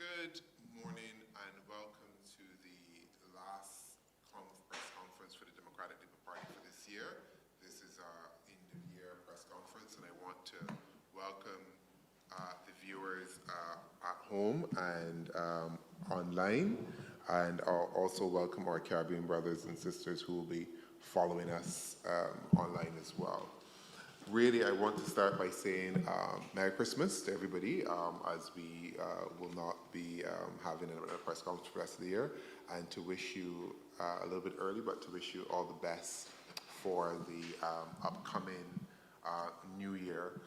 Good morning and welcome to the last press conference for the Democratic Labour Party for this year. This is our end-of-year press conference, and I want to welcome the viewers at home and online, and I'll also welcome our Caribbean brothers and sisters who will be following us online as well. Really, I want to start by saying Merry Christmas to everybody, as we will not be having a press conference for the rest of the year, and to wish you a little bit early, but to wish you all the best for the upcoming new year.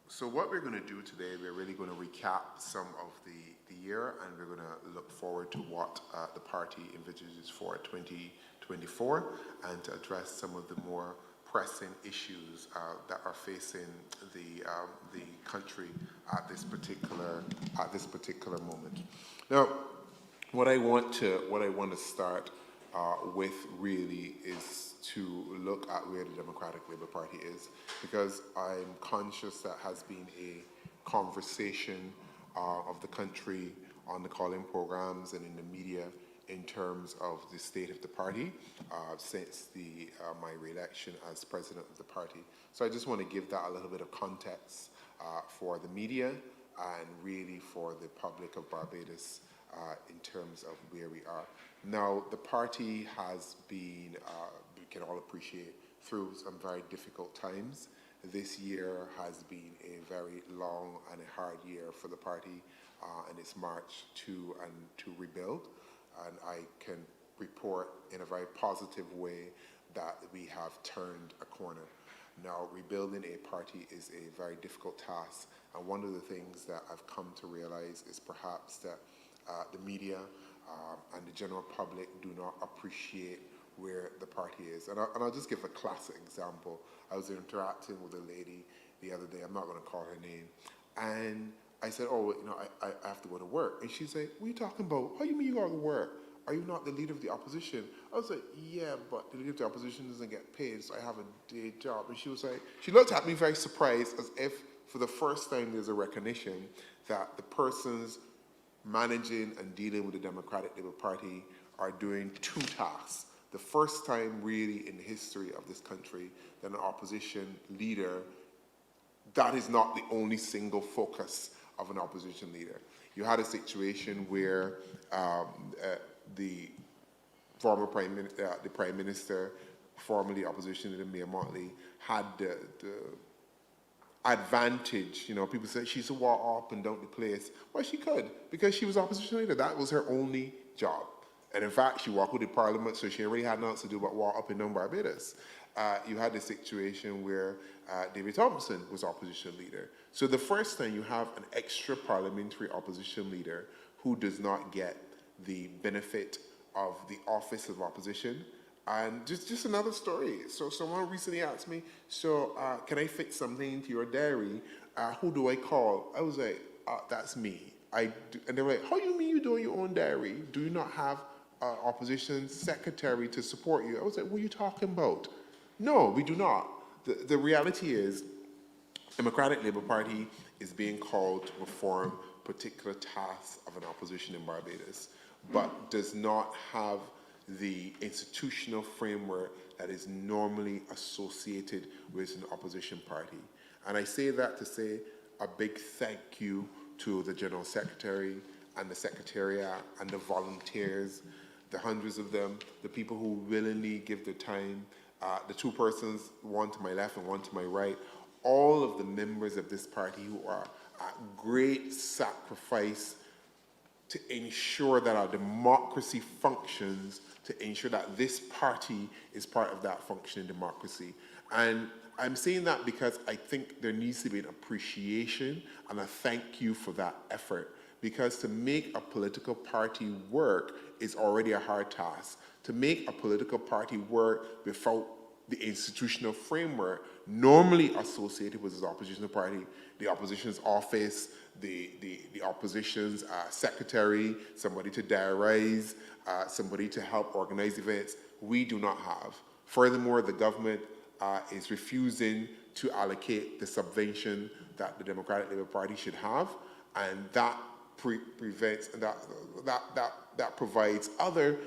So what we're going to do today, we're really going to recap some of the year, and we're going to look forward to what the party envisages for 2024, and to address some of the more pressing issues that are facing the country at this particular moment. Now, what I want to start with really is to look at where the Democratic Labour Party is, because I'm conscious that has been a conversation of the country on the call-in programs and in the media in terms of the state of the party since my re-election as president of the party. So I just want to give that a little bit of context for the media and really for the public of Barbados in terms of where we are. Now, the party has been, we can all appreciate, through some very difficult times. This year has been a very long and a hard year for the party and its march to rebuild. And I can report in a very positive way that we have turned a corner. Now, rebuilding a party is a very difficult task, and one of the things that I've come to realize is perhaps that the media and the general public do not appreciate where the party is. And I'll just give a classic example. I was interacting with a lady the other day, I'm not going to call her name, and I said, oh, you know, I have to go to work. And she said, what are you talking about? How do you mean you got to work? Are you not the leader of the opposition? I was like, yeah, but the leader of the opposition doesn't get paid, so I have a day job. And she was like, she looked at me very surprised, as if for the first time there's a recognition that the persons managing and dealing with the Democratic Labour Party are doing two tasks. The first time really in the history of this country that an opposition leader, that is not the only single focus of an opposition leader. You had a situation where the former Prime Minister, formerly opposition leader Mayor Motley, had the advantage. You know, people say she should walk up and down the place. Well, she could, because she was opposition leader. That was her only job. And in fact, she walked with the parliament, so she already had nothing to do but walk up and down Barbados. You had a situation where David Thompson was opposition leader. So the first time you have an extra parliamentary opposition leader who does not get the benefit of the office of opposition. And just another story. So someone recently asked me, so can I fit something into your diary? Who do I call? I was like, that's me. And they were like, how do you mean you do your own diary? Do you not have opposition secretary to support you? I was like, what are you talking about? No, we do not. The reality is, Democratic Labour Party is being called to perform particular tasks of an opposition in Barbados, but does not have the institutional framework that is normally associated with an opposition party. And I say that to say a big thank you to the General Secretary and the Secretariat and the volunteers, the hundreds of them, the people who willingly give their time, the two persons, one to my left and one to my right, all of the members of this party who are at great sacrifice to ensure that our democracy functions, to ensure that this party is part of that functioning democracy. And I'm saying that because I think there needs to be an appreciation and a thank you for that effort. Because to make a political party work is already a hard task. To make a political party work without the institutional framework normally associated with the opposition party, the opposition's office, the opposition's secretary, somebody to diarize, somebody to help organize events, we do not have. Furthermore, the government is refusing to allocate the subvention that the Democratic Labour Party should have, and that prevents that provides other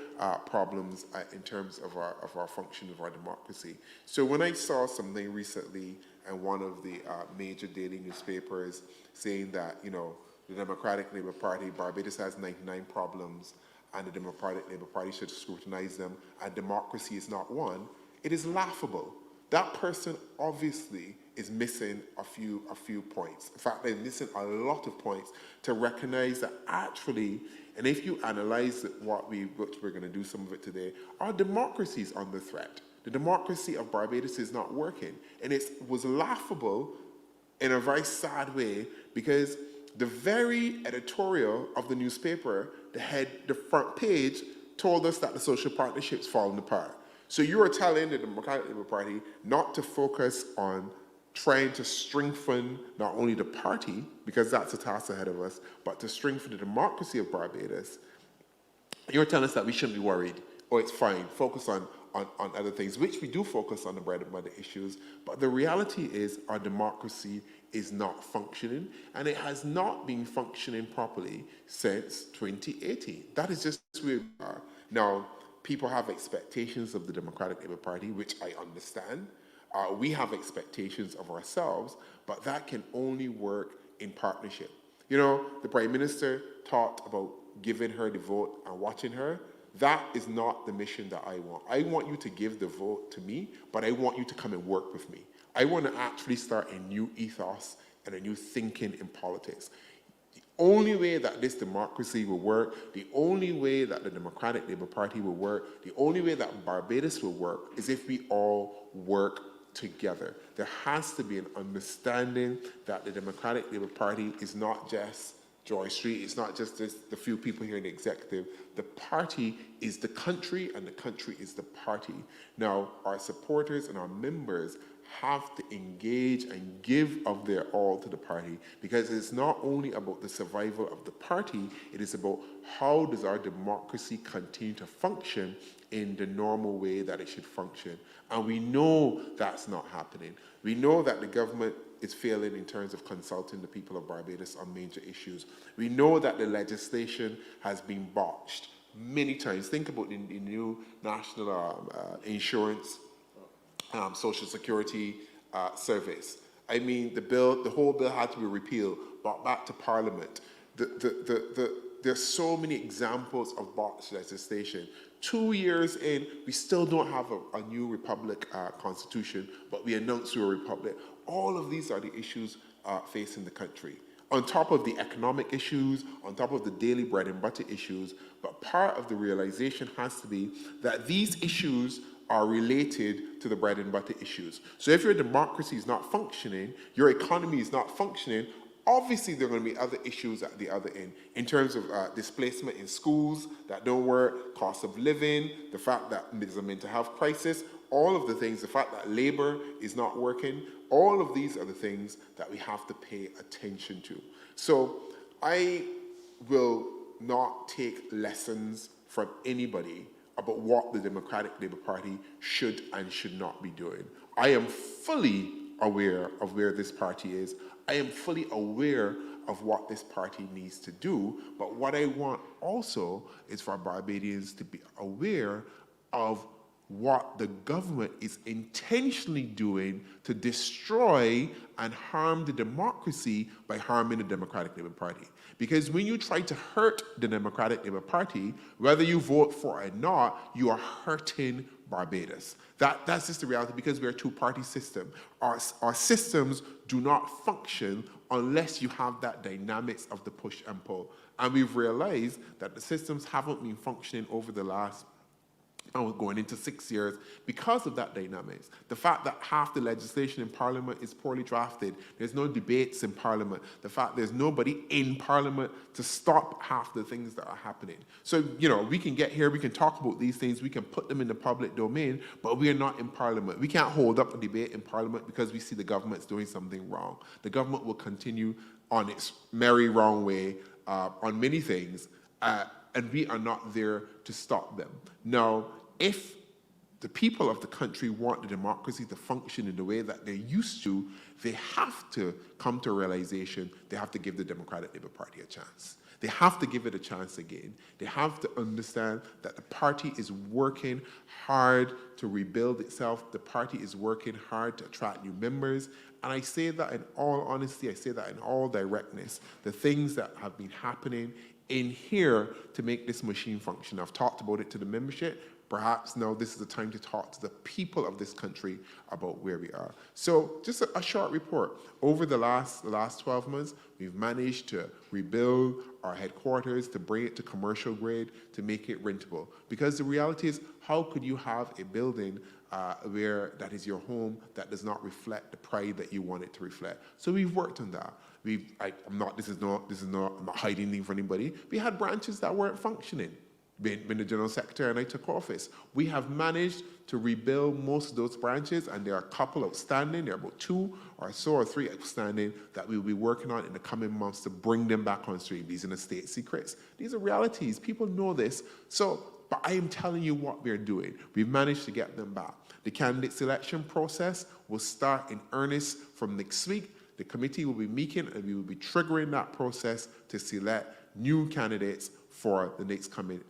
problems in terms of our function of our democracy. So when I saw something recently in one of the major daily newspapers saying that, you know, the Democratic Labour Party, Barbados has 99 problems, and the Democratic Labour Party should scrutinize them, and democracy is not one, it is laughable. That person obviously is missing a few points. In fact, they're missing a lot of points to recognize that actually, and if you analyze which we're going to do some of it today, our democracy is under threat. The democracy of Barbados is not working. And it was laughable in a very sad way because the very editorial of the newspaper, the front page, told us that the social partnership's fallen apart. So you are telling the Democratic Labour Party not to focus on trying to strengthen not only the party, because that's a task ahead of us, but to strengthen the democracy of Barbados. You're telling us that we shouldn't be worried, or it's fine, focus on other things, which we do focus on the bread and butter issues, but the reality is our democracy is not functioning, and it has not been functioning properly since 2018. That is just where we are. Now, people have expectations of the Democratic Labour Party, which I understand. We have expectations of ourselves, but that can only work in partnership. You know, the Prime Minister talked about giving her the vote and watching her. That is not the mission that I want. I want you to give the vote to me, but I want you to come and work with me. I want to actually start a new ethos and a new thinking in politics. The only way that this democracy will work, the only way that the Democratic Labour Party will work, the only way that Barbados will work is if we all work together. There has to be an understanding that the Democratic Labour Party is not just Joy Street, it's not just the few people here in the executive. The party is the country, and the country is the party. Now, our supporters and our members have to engage and give of their all to the party, because it's not only about the survival of the party, it is about how does our democracy continue to function in the normal way that it should function. And we know that's not happening. We know that the government is failing in terms of consulting the people of Barbados on major issues. We know that the legislation has been botched many times. Think about the new national insurance, social security service. I mean, the whole bill had to be repealed, brought back to Parliament. There's so many examples of botched legislation. 2 years in, we still don't have a new republic constitution, but we announced we're a republic. All of these are the issues facing the country. On top of the economic issues, on top of the daily bread and butter issues, but part of the realization has to be that these issues are related to the bread and butter issues. So if your democracy is not functioning, your economy is not functioning, obviously there are going to be other issues at the other end in terms of displacement in schools that don't work, cost of living, the fact that there's a mental health crisis, all of the things, the fact that labor is not working, all of these are the things that we have to pay attention to. So I will not take lessons from anybody about what the Democratic Labour Party should and should not be doing. I am fully aware of where this party is. I am fully aware of what this party needs to do, but what I want also is for Barbadians to be aware of what the government is intentionally doing to destroy and harm the democracy by harming the Democratic Labour Party. Because when you try to hurt the Democratic Labour Party, whether you vote for it or not, you are hurting Barbados. That's just the reality, because we're a two-party system. Our systems do not function unless you have that dynamics of the push and pull. And we've realized that the systems haven't been functioning over the last going into 6 years because of that dynamics. The fact that half the legislation in Parliament is poorly drafted, there's no debates in Parliament, the fact there's nobody in Parliament to stop half the things that are happening. So, you know, we can get here, we can talk about these things, we can put them in the public domain, but we are not in Parliament. We can't hold up a debate in Parliament because we see the government's doing something wrong. The government will continue on its merry wrong way on many things, and we are not there to stop them. Now, if the people of the country want the democracy to function in the way that they're used to, they have to come to a realization they have to give the Democratic Labour Party a chance. They have to give it a chance again. They have to understand that the party is working hard to rebuild itself. The party is working hard to attract new members. And I say that in all honesty, I say that in all directness. The things that have been happening in here to make this machine function. I've talked about it to the membership. Perhaps now this is the time to talk to the people of this country about where we are. So just a short report. Over the last 12 months, we've managed to rebuild our headquarters, to bring it to commercial grade, to make it rentable. Because the reality is, how could you have a building where that is your home that does not reflect the pride that you want it to reflect? So we've worked on that. I'm not hiding anything from anybody. We had branches that weren't functioning. Been the general secretary and I took office. We have managed to rebuild most of those branches, and there are a couple outstanding. There are about 2 or so or 3 outstanding that we will be working on in the coming months to bring them back on stream. These are the state secrets. These are realities. People know this. So, but I am telling you what we're doing. We've managed to get them back. The candidate selection process will start in earnest from next week. The committee will be meeting and we will be triggering that process to select new candidates for the next coming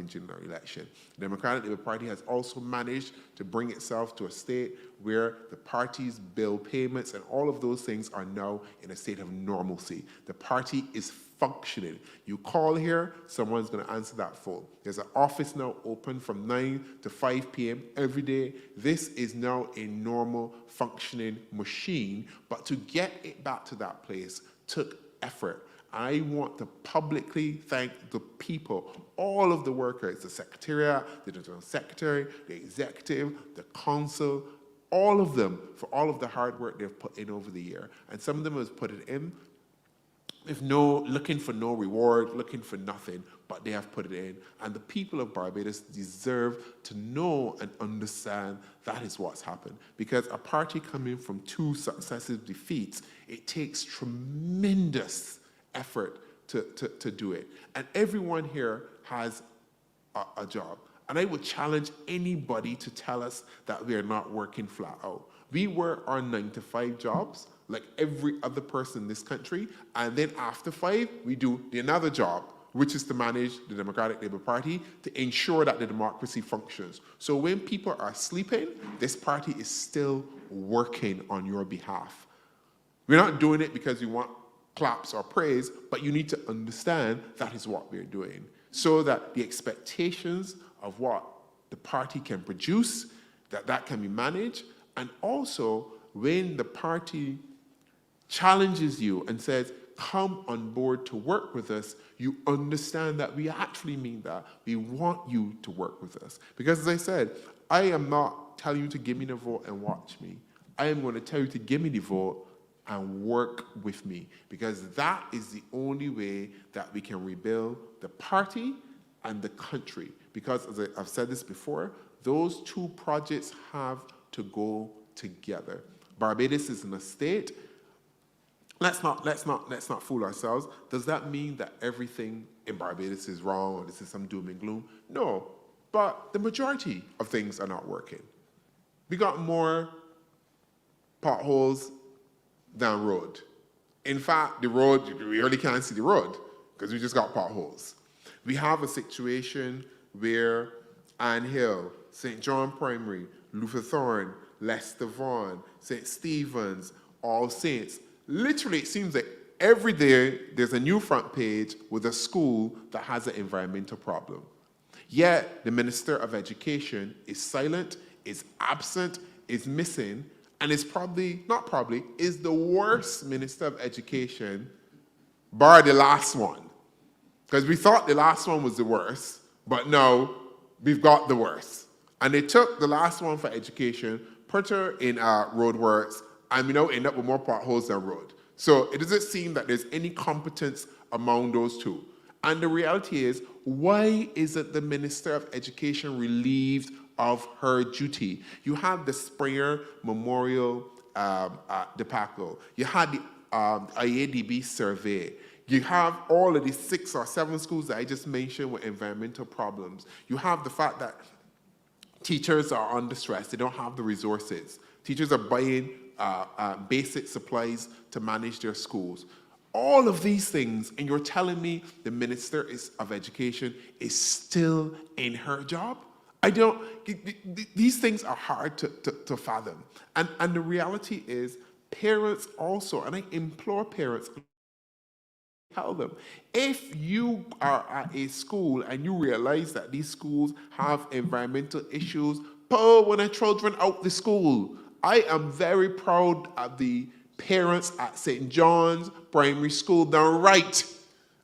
general election. The Democratic Labour Party has also managed to bring itself to a state where the party's bill payments and all of those things are now in a state of normalcy. The party is functioning. You call here, someone's going to answer that phone. There's an office now open from 9 to 5 p.m. every day. This is now a normal functioning machine, but to get it back to that place took effort. I want to publicly thank the people, all of the workers, the secretariat, the general secretary, the executive, the council, all of them for all of the hard work they've put in over the year. And some of them have put it in with looking for no reward, looking for nothing, but they have put it in. And the people of Barbados deserve to know and understand that is what's happened. Because a party coming from 2 successive defeats, it takes tremendous effort to do it. And everyone here has a job. And I would challenge anybody to tell us that we are not working flat out. We work our 9-to-5 jobs like every other person in this country, and then after 5, we do another job, which is to manage the Democratic Labour Party to ensure that the democracy functions. So when people are sleeping, this party is still working on your behalf. We're not doing it because we want claps or praise, but you need to understand that is what we're doing, so that the expectations of what the party can produce, that can be managed, and also when the party challenges you and says, come on board to work with us, you understand that we actually mean that. We want you to work with us. Because as I said, I am not telling you to give me the vote and watch me. I am going to tell you to give me the vote and work with me, because that is the only way that we can rebuild the party and the country. Because as I've said this before, those 2 projects have to go together. Barbados is in a state. Let's not fool ourselves. Does that mean that everything in Barbados is wrong or this is some doom and gloom? No, but the majority of things are not working. We got more potholes than road. In fact, the road, we really can't see the road because we just got potholes. We have a situation where Ann Hill, St. John Primary, Luther Thorne, Lester Vaughan, St. Stephen's, All Saints, literally it seems like every day there's a new front page with a school that has an environmental problem. Yet the Minister of Education is silent, is absent, is missing, and is is the worst Minister of Education, bar the last one. Because we thought the last one was the worst, but no, we've got the worst. And they took the last one for education, put her in roadworks, and we now end up with more potholes than road. So it doesn't seem that there's any competence among those 2. And the reality is, why isn't the Minister of Education relieved of her duty? You had the Springer Memorial debacle. You had the IADB survey. You have all of these 6 or 7 schools that I just mentioned with environmental problems. You have the fact that Teachers are under stress. They don't have the resources. Teachers are buying basic supplies to manage their schools. All of these things, and you're telling me the Minister of Education is still in her job? I don't, these things are hard to fathom. And the reality is, parents also, and I implore parents, tell them, if you are at a school and you realize that these schools have environmental issues, pull one of the children out the school. I am very proud of the parents at St. John's Primary School done right.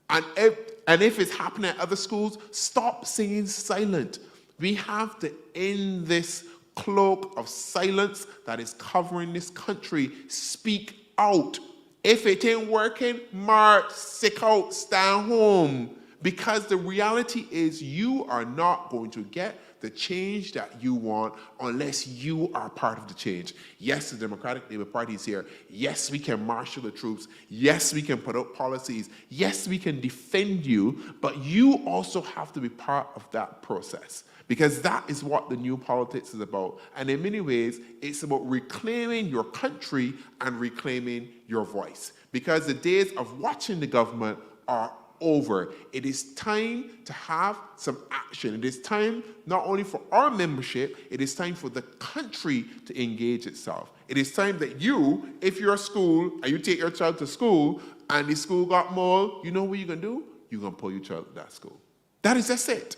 And if it's happening at other schools, stop singing silent. We have to end this cloak of silence that is covering this country. Speak out. If it ain't working, march, sick out, stand home. Because the reality is you are not going to get the change that you want unless you are part of the change. Yes, the Democratic Labour Party is here. Yes, we can marshal the troops. Yes, we can put out policies. Yes, we can defend you, but you also have to be part of that process. Because that is what the new politics is about. And in many ways, it's about reclaiming your country and reclaiming your voice. Because the days of watching the government are over. It is time to have some action. It is time not only for our membership, it is time for the country to engage itself. It is time that you, if you're a school and you take your child to school and the school got mold, you know what you're going to do? You're going to pull your child to that school. That is just it.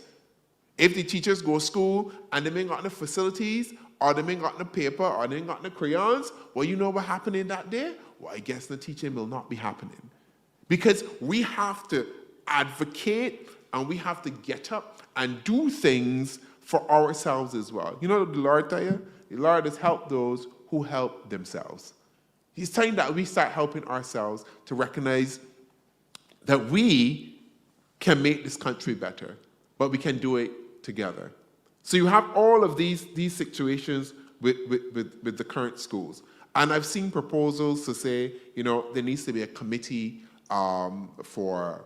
If the teachers go to school and they ain't got no facilities, or they ain't got no paper, or they ain't got no crayons, well, you know what happened in that day? Well, I guess the teaching will not be happening. Because we have to advocate and we have to get up and do things for ourselves as well. You know what the Lord tell you? The Lord has helped those who help themselves. It's time that we start helping ourselves to recognize that we can make this country better, but we can do it together. So you have all of these situations with the current schools. And I've seen proposals to say, you know, there needs to be a committee for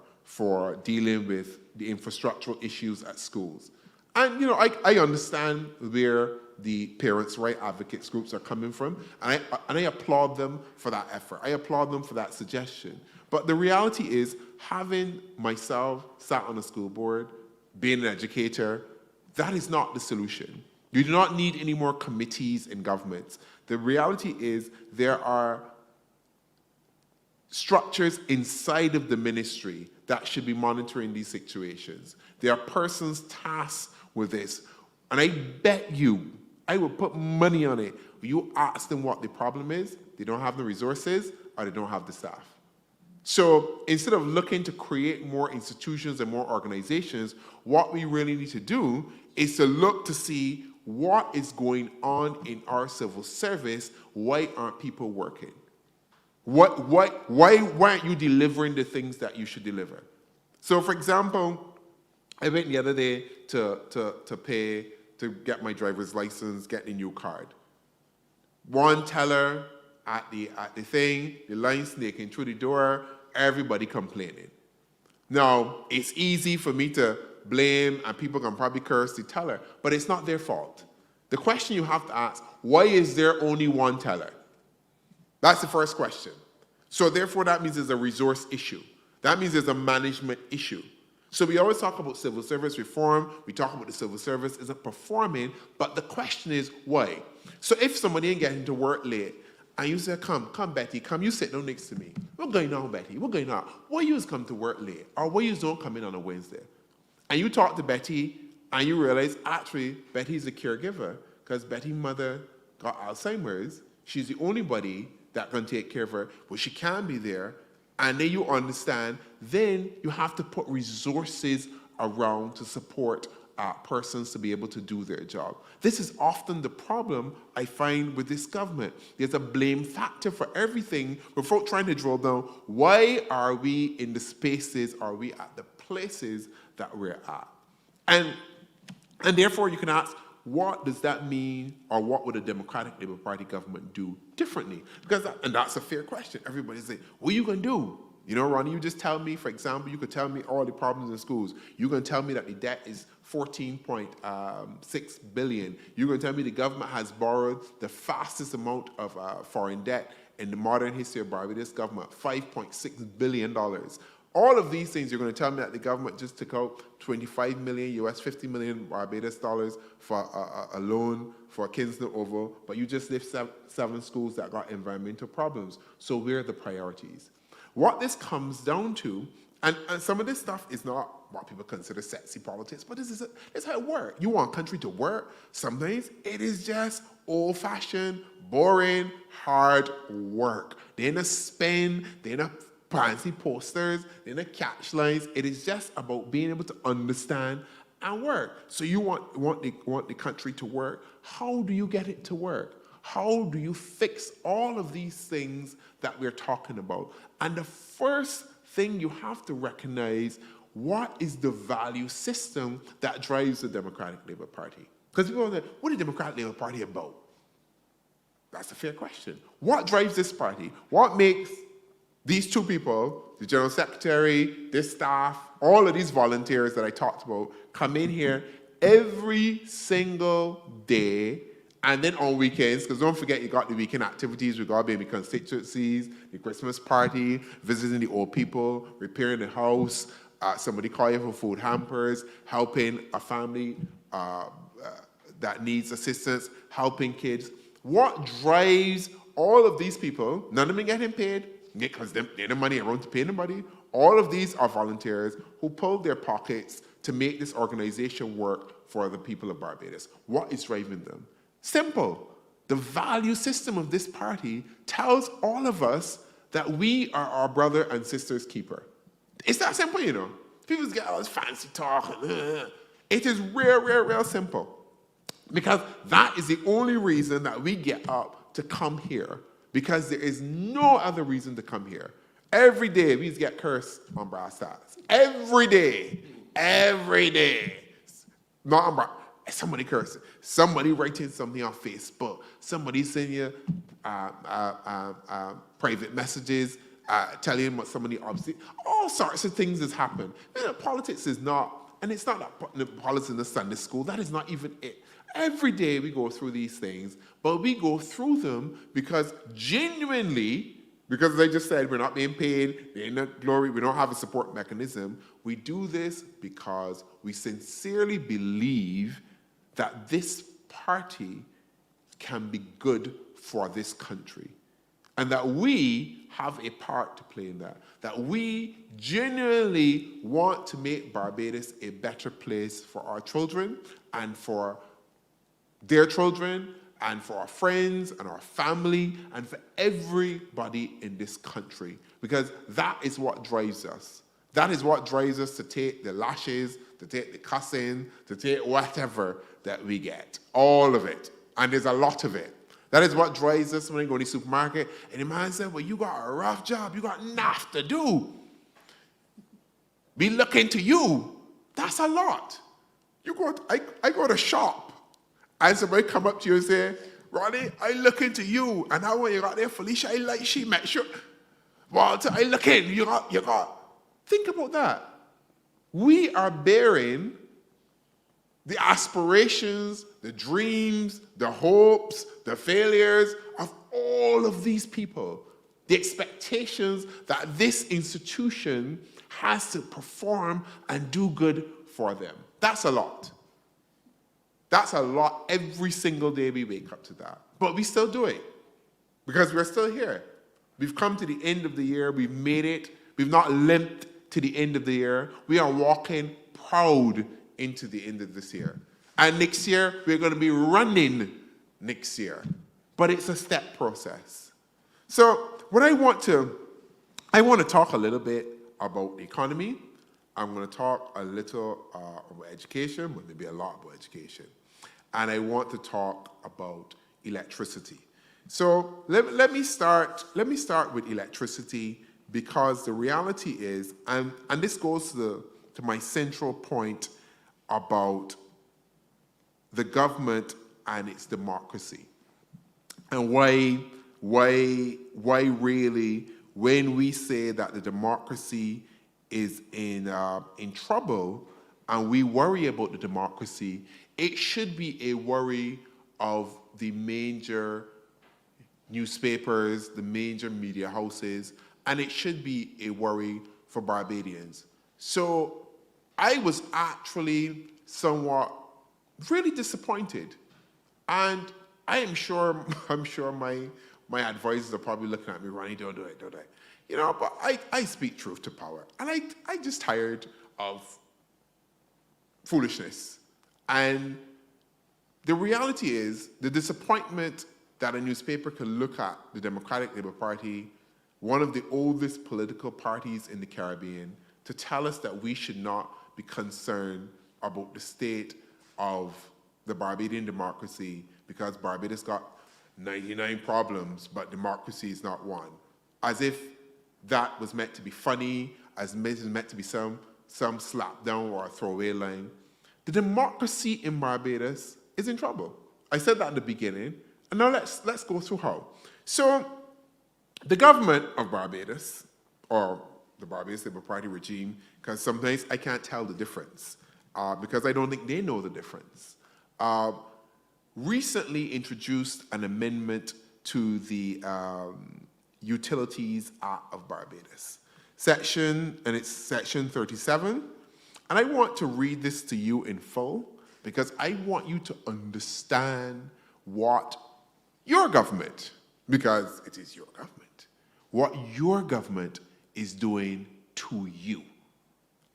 dealing with the infrastructural issues at schools. And, you know, I understand where the parents' right advocates groups are coming from, and I applaud them for that effort. I applaud them for that suggestion. But the reality is, having myself sat on a school board, being an educator, that is not the solution. You do not need any more committees in governments. The reality is there are structures inside of the ministry that should be monitoring these situations. There are persons tasked with this. And I bet you, I will put money on it, you ask them what the problem is, they don't have the resources or they don't have the staff. So instead of looking to create more institutions and more organizations, what we really need to do is to look to see what is going on in our civil service. Why aren't people working? Why aren't you delivering the things that you should deliver? So for example, I went the other day to get my driver's license, get a new card. One teller at the thing, the line snaking through the door, everybody complaining. Now, it's easy for me to blame, and people can probably curse the teller, but it's not their fault. The question you have to ask, why is there only one teller? That's the first question. So therefore, that means there's a resource issue. That means there's a management issue. So we always talk about civil service reform. We talk about the civil service isn't performing, but the question is why? So if somebody ain't getting to work late, and you say, come, Betty, come, you sit down next to me. What's going on, Betty? What's going on? Why you come to work late? Or why you don't come in on a Wednesday? And you talk to Betty, and you realize, actually, Betty's a caregiver, because Betty's mother got Alzheimer's. She's the only body that can take care of her, but she can be there. And then you understand, then you have to put resources around to support persons to be able to do their job. This is often the problem I find with this government. There's a blame factor for everything without trying to drill down, why are we in the spaces, are we at the places that we're at? And therefore you can ask, what does that mean, or what would a Democratic Labour Party government do differently? And that's a fair question. Everybody's saying, what are you going to do? You know, Ronnie, you just tell me, for example, you could tell me all the problems in schools. You're going to tell me that the debt is 14.6 billion. You're going to tell me the government has borrowed the fastest amount of foreign debt in the modern history of Barbados government, $5.6 billion. All of these things, you're going to tell me that the government just took out 25 million US, 50 million Barbados dollars for a loan for Kingston Oval, but you just lift seven schools that got environmental problems. So where are the priorities? What this comes down to, and some of this stuff is not what people consider sexy politics, but this is how it works. You want a country to work, sometimes it is just old-fashioned, boring, hard work. They're not spend, they're not fancy posters, they're not catch lines. It is just about being able to understand and work. So you want the country to work. How do you get it to work? How do you fix all of these things that we're talking about? And the first thing you have to recognize, what is the value system that drives the Democratic Labour Party? Because people wonder, what is the Democratic Labour Party about? That's a fair question. What drives this party? What makes these two people, the General Secretary, this staff, all of these volunteers that I talked about, come in here every single day, and then on weekends, because don't forget you got the weekend activities regarding the constituencies, the Christmas party, visiting the old people, repairing the house, somebody call you for food hampers, helping a family that needs assistance, helping kids. What drives all of these people? None of them getting paid, because they're the money around to pay anybody. All of these are volunteers who pull their pockets to make this organization work for the people of Barbados. What is driving them? Simple. The value system of this party tells all of us that we are our brother and sister's keeper. It's that simple, you know. People get all this fancy talk. It is real simple. Because that is the only reason that we get up to come here. Because there is no other reason to come here. Every day we get cursed on brass tacks. Every day. Not on brass. Somebody cursing. Somebody writing something on Facebook. Somebody sending you private messages, telling you what somebody obviously. All sorts of things has happened. You know, politics is not, and it's not that politics in the Sunday school. That is not even it. Every day we go through these things, but we go through them because genuinely, because as I just said, we're not being paid, we're in the glory, we don't have a support mechanism. We do this because we sincerely believe that this party can be good for this country. And that we have a part to play in that. That we genuinely want to make Barbados a better place for our children and for their children and for our friends and our family and for everybody in this country. Because that is what drives us. That is what drives us to take the lashes, to take the cussing, to take whatever that we get. All of it. And there's a lot of it. That is what drives us when we go to the supermarket. And the man said, well, you got a rough job. You got enough to do. Be looking to you. That's a lot. I go to shop. And somebody come up to you and say, Ronnie, I look into you. And how when you got there, Felicia, I like she met sure. Walter, I look in. You got. Think about that. We are bearing the aspirations, the dreams, the hopes, the failures of all of these people. The expectations that this institution has to perform and do good for them. That's a lot. That's a lot every single day we wake up to that. But we still do it because we're still here. We've come to the end of the year. We've made it. We've not limped to the end of the year. We are walking proud into the end of this year. And next year, we're going to be running next year. But it's a step process. So what I want to talk a little bit about the economy. I'm going to talk a little about education, but maybe a lot about education. And I want to talk about electricity. So let me start with electricity, because the reality is, and this goes to my central point about the government and its democracy, and why really, when we say that the democracy is in trouble, and we worry about the democracy, it should be a worry of the major newspapers, the major media houses, and it should be a worry for Barbadians. So I was actually somewhat really disappointed. And I'm sure my advisors are probably looking at me, Ronnie, don't do it. You know, but I speak truth to power. And I just tired of foolishness. And the reality is the disappointment that a newspaper can look at the Democratic Labour Party, one of the oldest political parties in the Caribbean, to tell us that we should not be concerned about the state of the Barbadian democracy because Barbados got 99 problems, but democracy is not one. As if that was meant to be funny, as if it was meant to be some slap down or a throwaway line. The democracy in Barbados is in trouble. I said that in the beginning, and now let's go through how. So the government of Barbados, or the Barbados Labour Party regime, because sometimes I can't tell the difference, because I don't think they know the difference, recently introduced an amendment to the Utilities Act of Barbados. It's section 37, and I want to read this to you in full, because I want you to understand what your government, because it is your government, what your government is doing to you,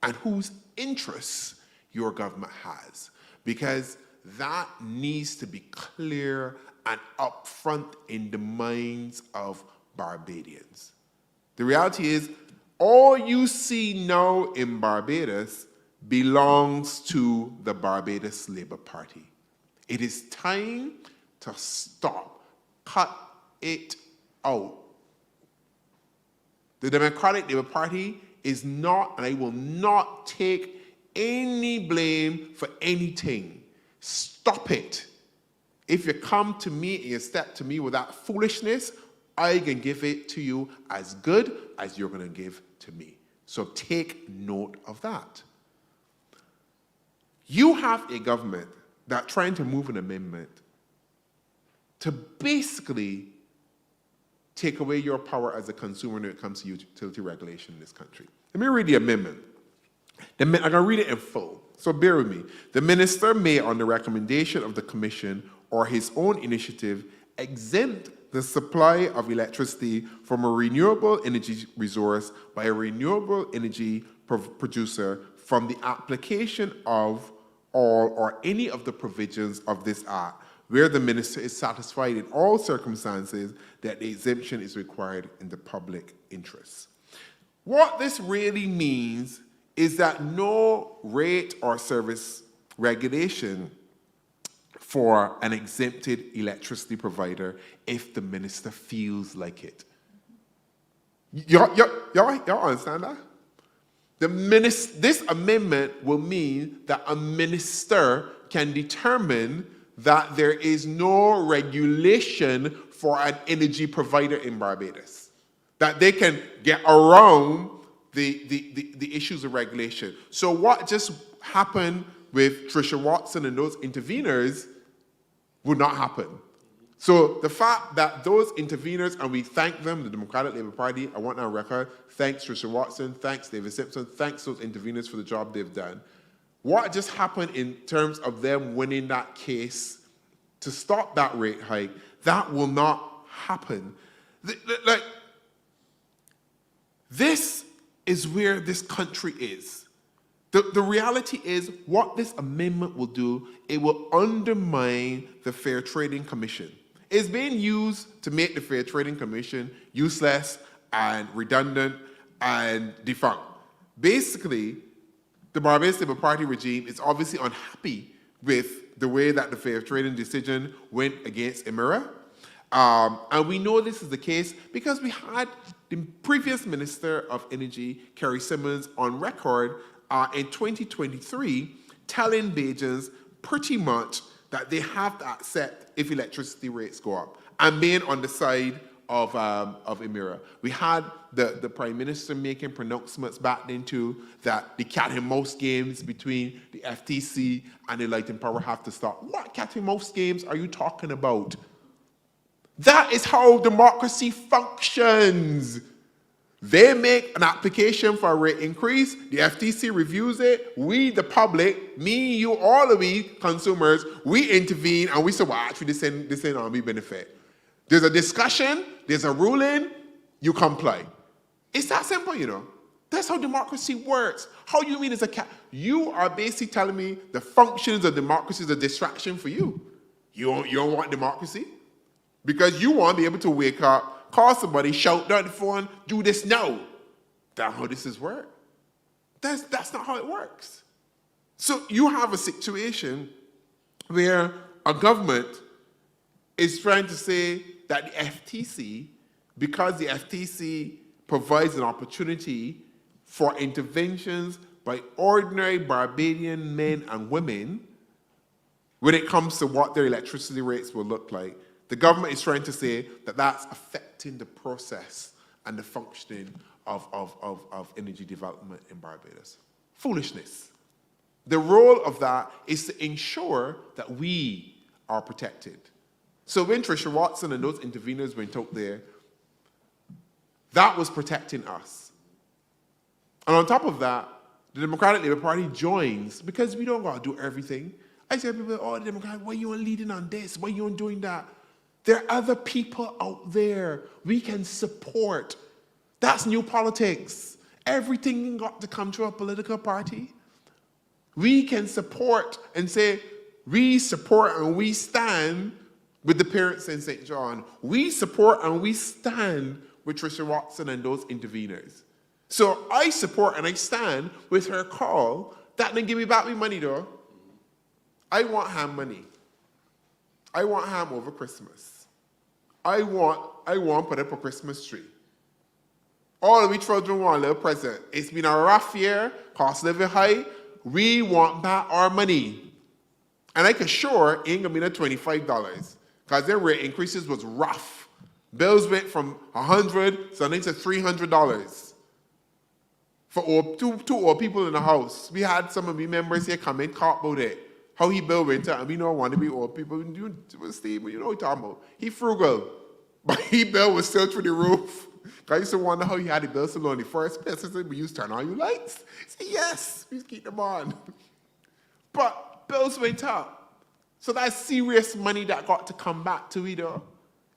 and whose interests your government has, because that needs to be clear and upfront in the minds of Barbadians. The reality is, all you see now in Barbados belongs to the Barbados Labour Party. It is time to stop. Cut it out. The Democratic Labour Party is not, and I will not take any blame for anything. Stop it. If you come to me and you step to me with that foolishness, I can give it to you as good as you're going to give to me. So take note of that. You have a government that's trying to move an amendment to basically take away your power as a consumer when it comes to utility regulation in this country. Let me read the amendment. I'm going to read it in full, so bear with me. The minister may, on the recommendation of the commission or his own initiative, exempt the supply of electricity from a renewable energy resource by a renewable energy producer from the application of all or any of the provisions of this act, where the minister is satisfied in all circumstances that the exemption is required in the public interest. What this really means is that no rate or service regulation for an exempted electricity provider if the minister feels like it. Y'all understand that? This amendment will mean that a minister can determine that there is no regulation for an energy provider in Barbados. That they can get around the issues of regulation. So what just happened with Tricia Watson and those interveners would not happen. So the fact that those interveners, and we thank them, the Democratic Labour Party, I want that on record, thanks Tricia Watson, thanks David Simpson, thanks those interveners for the job they've done. What just happened in terms of them winning that case to stop that rate hike, that will not happen. This is where this country is. The reality is what this amendment will do, it will undermine the Fair Trading Commission. It's being used to make the Fair Trading Commission useless and redundant and defunct. Basically, the Barbados Labour Party regime is obviously unhappy with the way that the Fair Trading decision went against Emira. And we know this is the case because we had the previous Minister of Energy, Kerry Simmons, on record in 2023 telling Bajans pretty much that they have to accept if electricity rates go up, and being on the side of Emira. We had the Prime Minister making pronouncements back then too that the cat and mouse games between the FTC and the Light and Power have to stop. What cat and mouse games are you talking about? That is how democracy functions. They make an application for a rate increase, the FTC reviews it, we, the public, me, you, all of we consumers, we intervene and we say, well, actually, this ain't on me benefit. There's a discussion, there's a ruling, you comply. It's that simple, you know. That's how democracy works. How you mean as a cat? You are basically telling me the functions of democracy is a distraction for you. You don't want democracy? Because you want to be able to wake up, call somebody, shout down the phone, do this now. That's how this is work. That's not how it works. So you have a situation where a government is trying to say that the FTC, because the FTC provides an opportunity for interventions by ordinary Barbadian men and women when it comes to what their electricity rates will look like, the government is trying to say that that's affecting the process and the functioning of energy development in Barbados. Foolishness. The role of that is to ensure that we are protected. So when Tricia Watson and those interveners went out there, that was protecting us. And on top of that, the Democratic Labour Party joins because we don't got to do everything. I say to people, oh, the Democrats, why are you leading on this? Why are you doing that? There are other people out there we can support. That's new politics. Everything got to come to a political party. We can support and say, we support and we stand with the parents in St. John. We support and we stand with Tricia Watson and those interveners. So I support and I stand with her call. That didn't give me back my money though. I want ham money. I want ham over Christmas. I want to put up a Christmas tree. All of we children want a little present. It's been a rough year, cost living high. We want back our money. And I can sure ain't gonna be no $25 because their rate increases was rough. Bills went from $100 something to $300 for two old people in the house. We had some of me members here come and talk about it. How he bill went up, and we don't want to be old people. Steve, you know what he's talking about. He frugal, but he bill was still through the roof. I used to wonder how he had the bill so low in the first place. I said, but you turn on your lights? He said, yes, we keep them on. But bills went up. So that's serious money that got to come back to we though.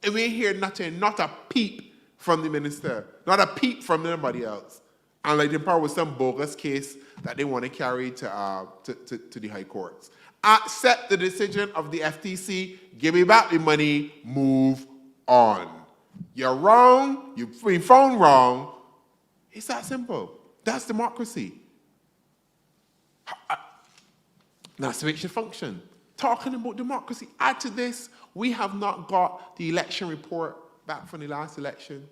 And we ain't hear nothing, not a peep from the minister, not a peep from anybody else. And like the power was some bogus case that they want to carry to the high courts. Accept the decision of the FTC, give me back the money, move on. You're wrong, you've been found wrong. It's that simple. That's democracy. That's the way it should function. Talking about democracy, add to this, we have not got the election report back from the last election.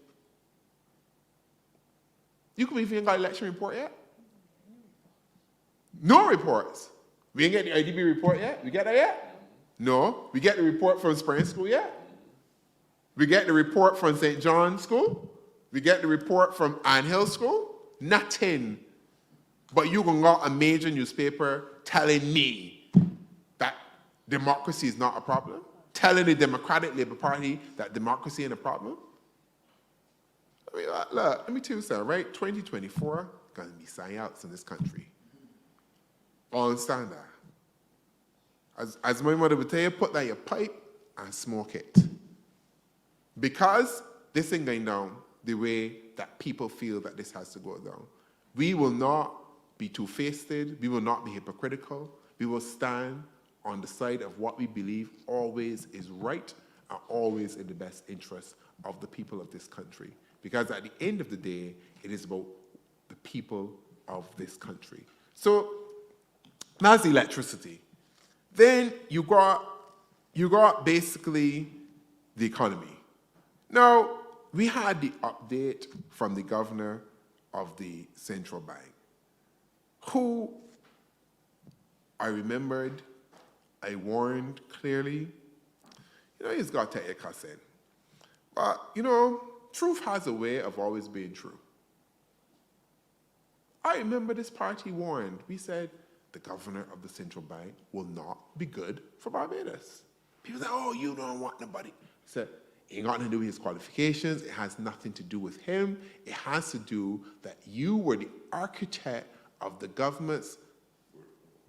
You can even got an election report yet? No reports. We ain't get the IDB report yet? We get that yet? No. We get the report from Spring School yet? We get the report from St. John's School? We get the report from Ann Hill School? Nothing. But you can got a major newspaper telling me that democracy is not a problem? Telling the Democratic Labour Party that democracy ain't a problem? I mean, look, let me tell you something, right? 2024, gonna be sellouts in this country. Understand that. As my mother would tell you, put down your pipe and smoke it. Because this ain't going down the way that people feel that this has to go down. We will not be two-faced. We will not be hypocritical. We will stand on the side of what we believe always is right and always in the best interest of the people of this country. Because at the end of the day, it is about the people of this country. So that's electricity. Then you got basically the economy. Now, we had the update from the governor of the central bank, who I remembered, I warned clearly, you know, he's got to take a cussing. But, truth has a way of always being true. I remember this party warned. We said, the governor of the central bank will not be good for Barbados. People said, oh, you don't want nobody. I said, it ain't got nothing to do with his qualifications. It has nothing to do with him. It has to do that you were the architect of the government's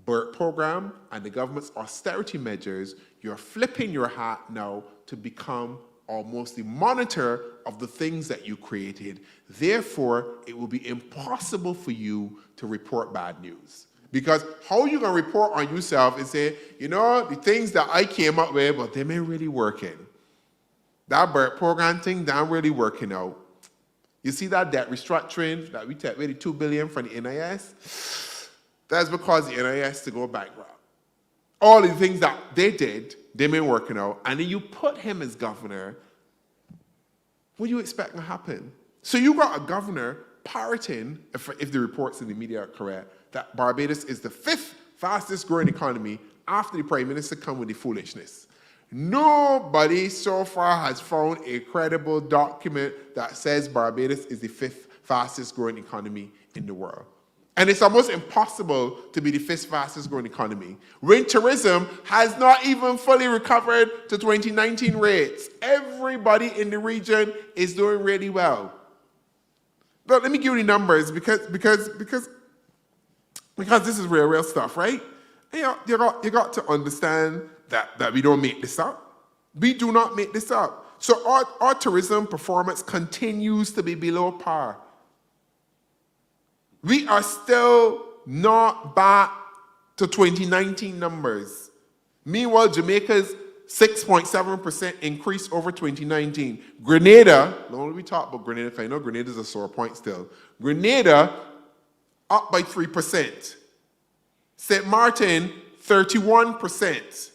BERT program and the government's austerity measures. You're flipping your hat now to become almost the monitor of the things that you created. Therefore, it will be impossible for you to report bad news. Because how are you going to report on yourself and say, the things that I came up with, but they ain't really working. That BERT program thing, they ain't really working out. You see that debt restructuring that we take really $2 billion from the NIS? That's because the NIS to go bankrupt. All the things that they did, they ain't working out. And then you put him as governor, what do you expect to happen? So you got a governor parroting, if the reports in the media are correct, that Barbados is the 5th fastest growing economy after the Prime Minister come with the foolishness. Nobody so far has found a credible document that says Barbados is the 5th fastest growing economy in the world. And it's almost impossible to be the 5th fastest growing economy when tourism has not even fully recovered to 2019 rates. Everybody in the region is doing really well. But let me give you the numbers because this is real stuff, right? And you got to understand that we don't make this up. We do not make this up. So our tourism performance continues to be below par. We are still not back to 2019 numbers. Meanwhile, Jamaica's 6.7% increase over 2019. Grenada, not only we talk about Grenada, because I know Grenada's a sore point still. Grenada, up by 3%. St. Martin, 31%.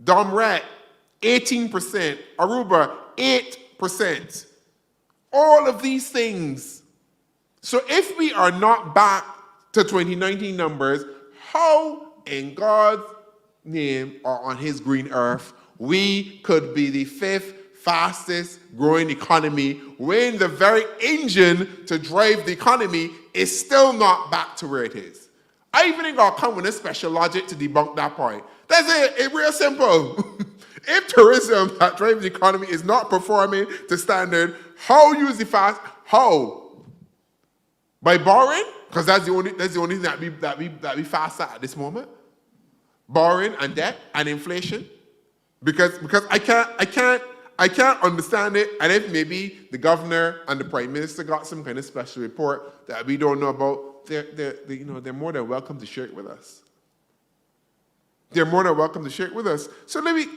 Domrep, 18%. Aruba, 8%. All of these things. So if we are not back to 2019 numbers, how in God's name or on his green earth we could be the 5th fastest growing economy when the very engine to drive the economy is still not back to where it is? I even ain't gonna come with a special logic to debunk that point. That's it. It's real simple. If tourism that drives the economy is not performing to standard, how use the fast? How? By borrowing? Because that's the only thing that we fast at this moment. Borrowing and debt and inflation. Because I can't understand it. And if maybe the governor and the prime minister got some kind of special report that we don't know about, they're more than welcome to share it with us. They're more than welcome to share it with us. So let me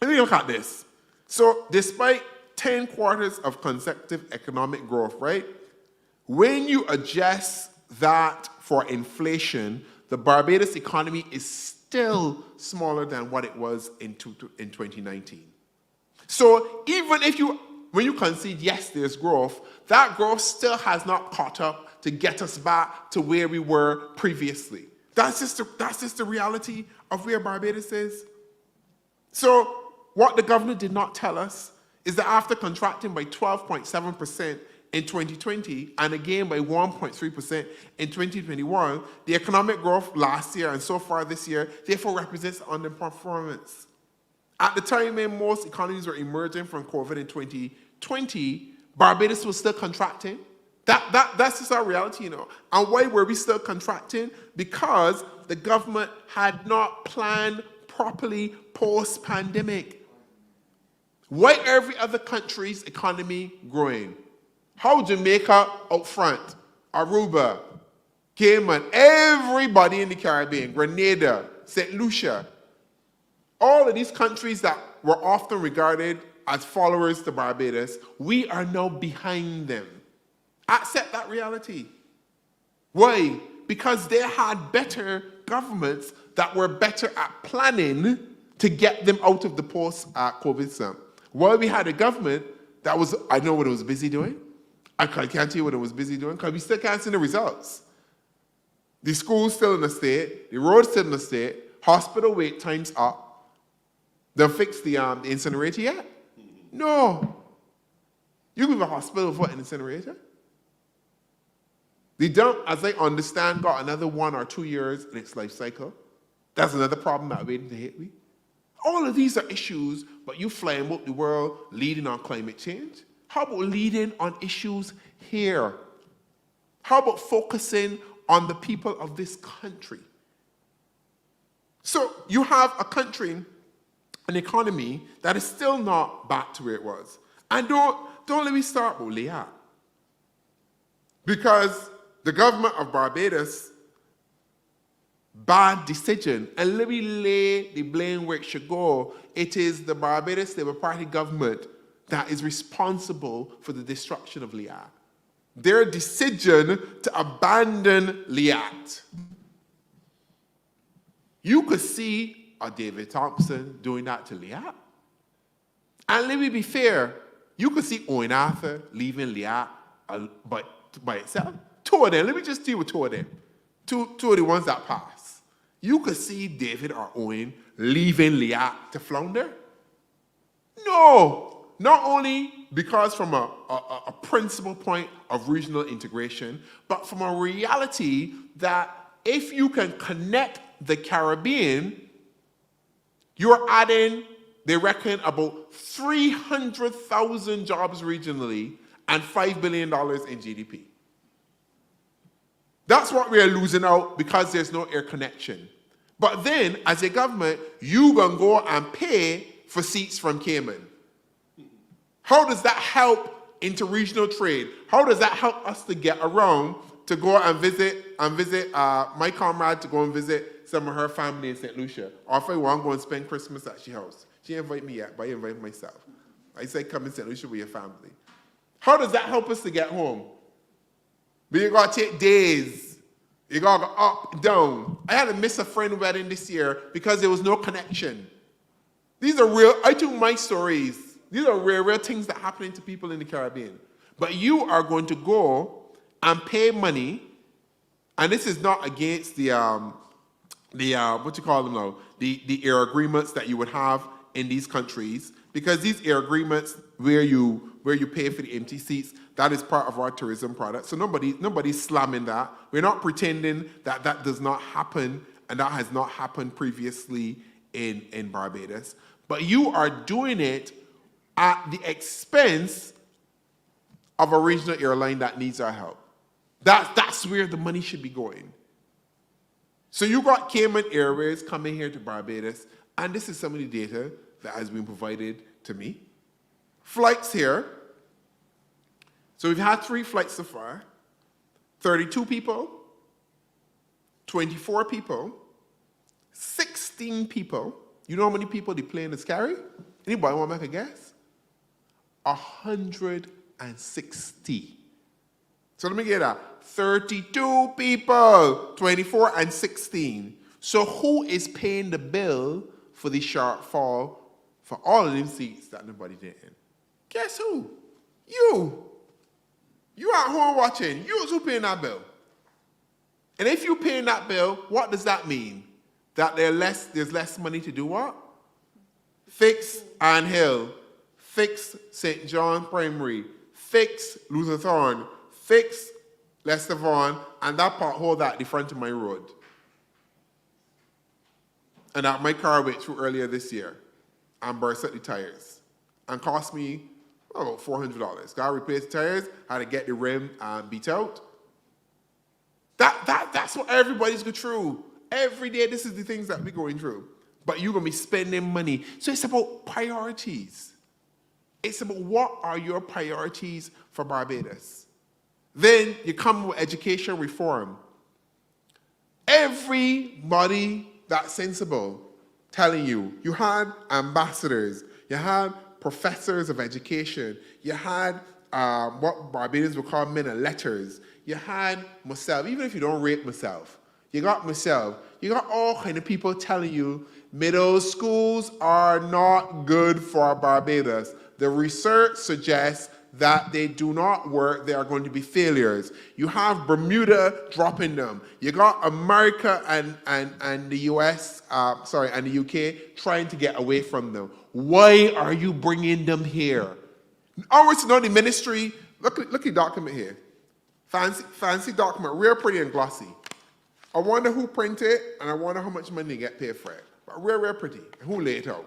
look at this. So despite 10 quarters of consecutive economic growth, right? When you adjust that for inflation, the Barbados economy is still smaller than what it was in 2019. So even when you concede, yes, there's growth, that growth still has not caught up to get us back to where we were previously. That's just the reality of where Barbados is. So what the governor did not tell us is that after contracting by 12.7% in 2020 and again by 1.3% in 2021, the economic growth last year and so far this year therefore represents underperformance. At the time when most economies were emerging from COVID in 2020, Barbados was still contracting. That's just our reality, And why were we still contracting? Because the government had not planned properly post-pandemic. Why every other country's economy growing? How Jamaica out front, Aruba, Cayman, everybody in the Caribbean, Grenada, St. Lucia, all of these countries that were often regarded as followers to Barbados, we are now behind them. Accept that reality. Why? Because they had better governments that were better at planning to get them out of the post-COVID slump. While we had a government that was, I know what it was busy doing. I can't tell you what it was busy doing because we still can't see the results. The school's still in the state, the road's still in the state, hospital wait times up. They fixed the incinerator yet? No. You give a hospital for an incinerator. The dump, as I understand, got another 1 or 2 years in its life cycle. That's another problem that waiting to hit me. All of these are issues, but you flying about the world leading on climate change. How about leading on issues here? How about focusing on the people of this country? So you have a country, an economy that is still not back to where it was. And don't let me start with Leah. Because the government of Barbados, bad decision, and let me lay the blame where it should go. It is the Barbados Labour Party government that is responsible for the destruction of Leah. Their decision to abandon Liat. You could see a David Thompson doing that to Liat. And let me be fair, you could see Owen Arthur leaving Liat by itself. Two of them, let me just deal with two of them. Two of the ones that pass. You could see David or Owen leaving Liat to flounder. No, not only because from a principal point of regional integration, but from a reality that if you can connect the Caribbean, you're adding, they reckon, about 300,000 jobs regionally and $5 billion in GDP. That's what we are losing out because there's no air connection. But then, as a government, you gonna go and pay for seats from Cayman. How does that help interregional trade? How does that help us to get around to go and visit my comrade to go and visit some of her family in St. Lucia? Or if I want to go and spend Christmas at her house. She didn't invite me yet, but I invited myself. I said, come in St. Lucia with your family. How does that help us to get home? But you gotta take days. You gotta go up, down. I had to miss a friend wedding this year because there was no connection. These are real, I told my stories. These are real things that happen to people in the Caribbean. But you are going to go and pay money, and this is not against the what you call them now, the air agreements that you would have in these countries, because these air agreements where you pay for the empty seats, that is part of our tourism product. So nobody's slamming that. We're not pretending that that does not happen and that has not happened previously in Barbados. But you are doing it at the expense of a regional airline that needs our help. That's where the money should be going. So you got Cayman Airways coming here to Barbados, and this is some of the data that has been provided to me. Flights here. So we've had 3 flights so far. 32 people, 24 people, 16 people. You know how many people the plane is carrying? Anybody want to make a guess? 160. So let me get that. 32 people, 24 and 16. So who is paying the bill for the shortfall for all of them seats that nobody did in? Guess who? You. You at home watching. You're who paying that bill. And if you're paying that bill, what does that mean? That there's less money to do what? Fix Ann Hill. Fix St. John Primary. Fix Lutherthorne. Fix Leicester Vaughan. And that pothole at the front of my road. And that my car went through earlier this year. And burst out the tires. And cost me about $400. Got to replace the tires. Had to get the rim beat out. That's what everybody's going through. Every day, this is the things that we're going through. But you're going to be spending money. So it's about priorities. It's about what are your priorities for Barbados. Then you come with education reform. Everybody that's sensible telling you, you had ambassadors, you had professors of education, you had what Barbadians would call men of letters, you had myself, even if you don't rate myself, you got myself, you got all kind of people telling you middle schools are not good for Barbados. The research suggests that they do not work, they are going to be failures. You have Bermuda dropping them. You got America and the US, and the UK trying to get away from them. Why are you bringing them here? Ours to know the ministry. Look at the document here. Fancy document, real pretty and glossy. I wonder who printed it, and I wonder how much money they get paid for it. But real pretty. Who laid it out?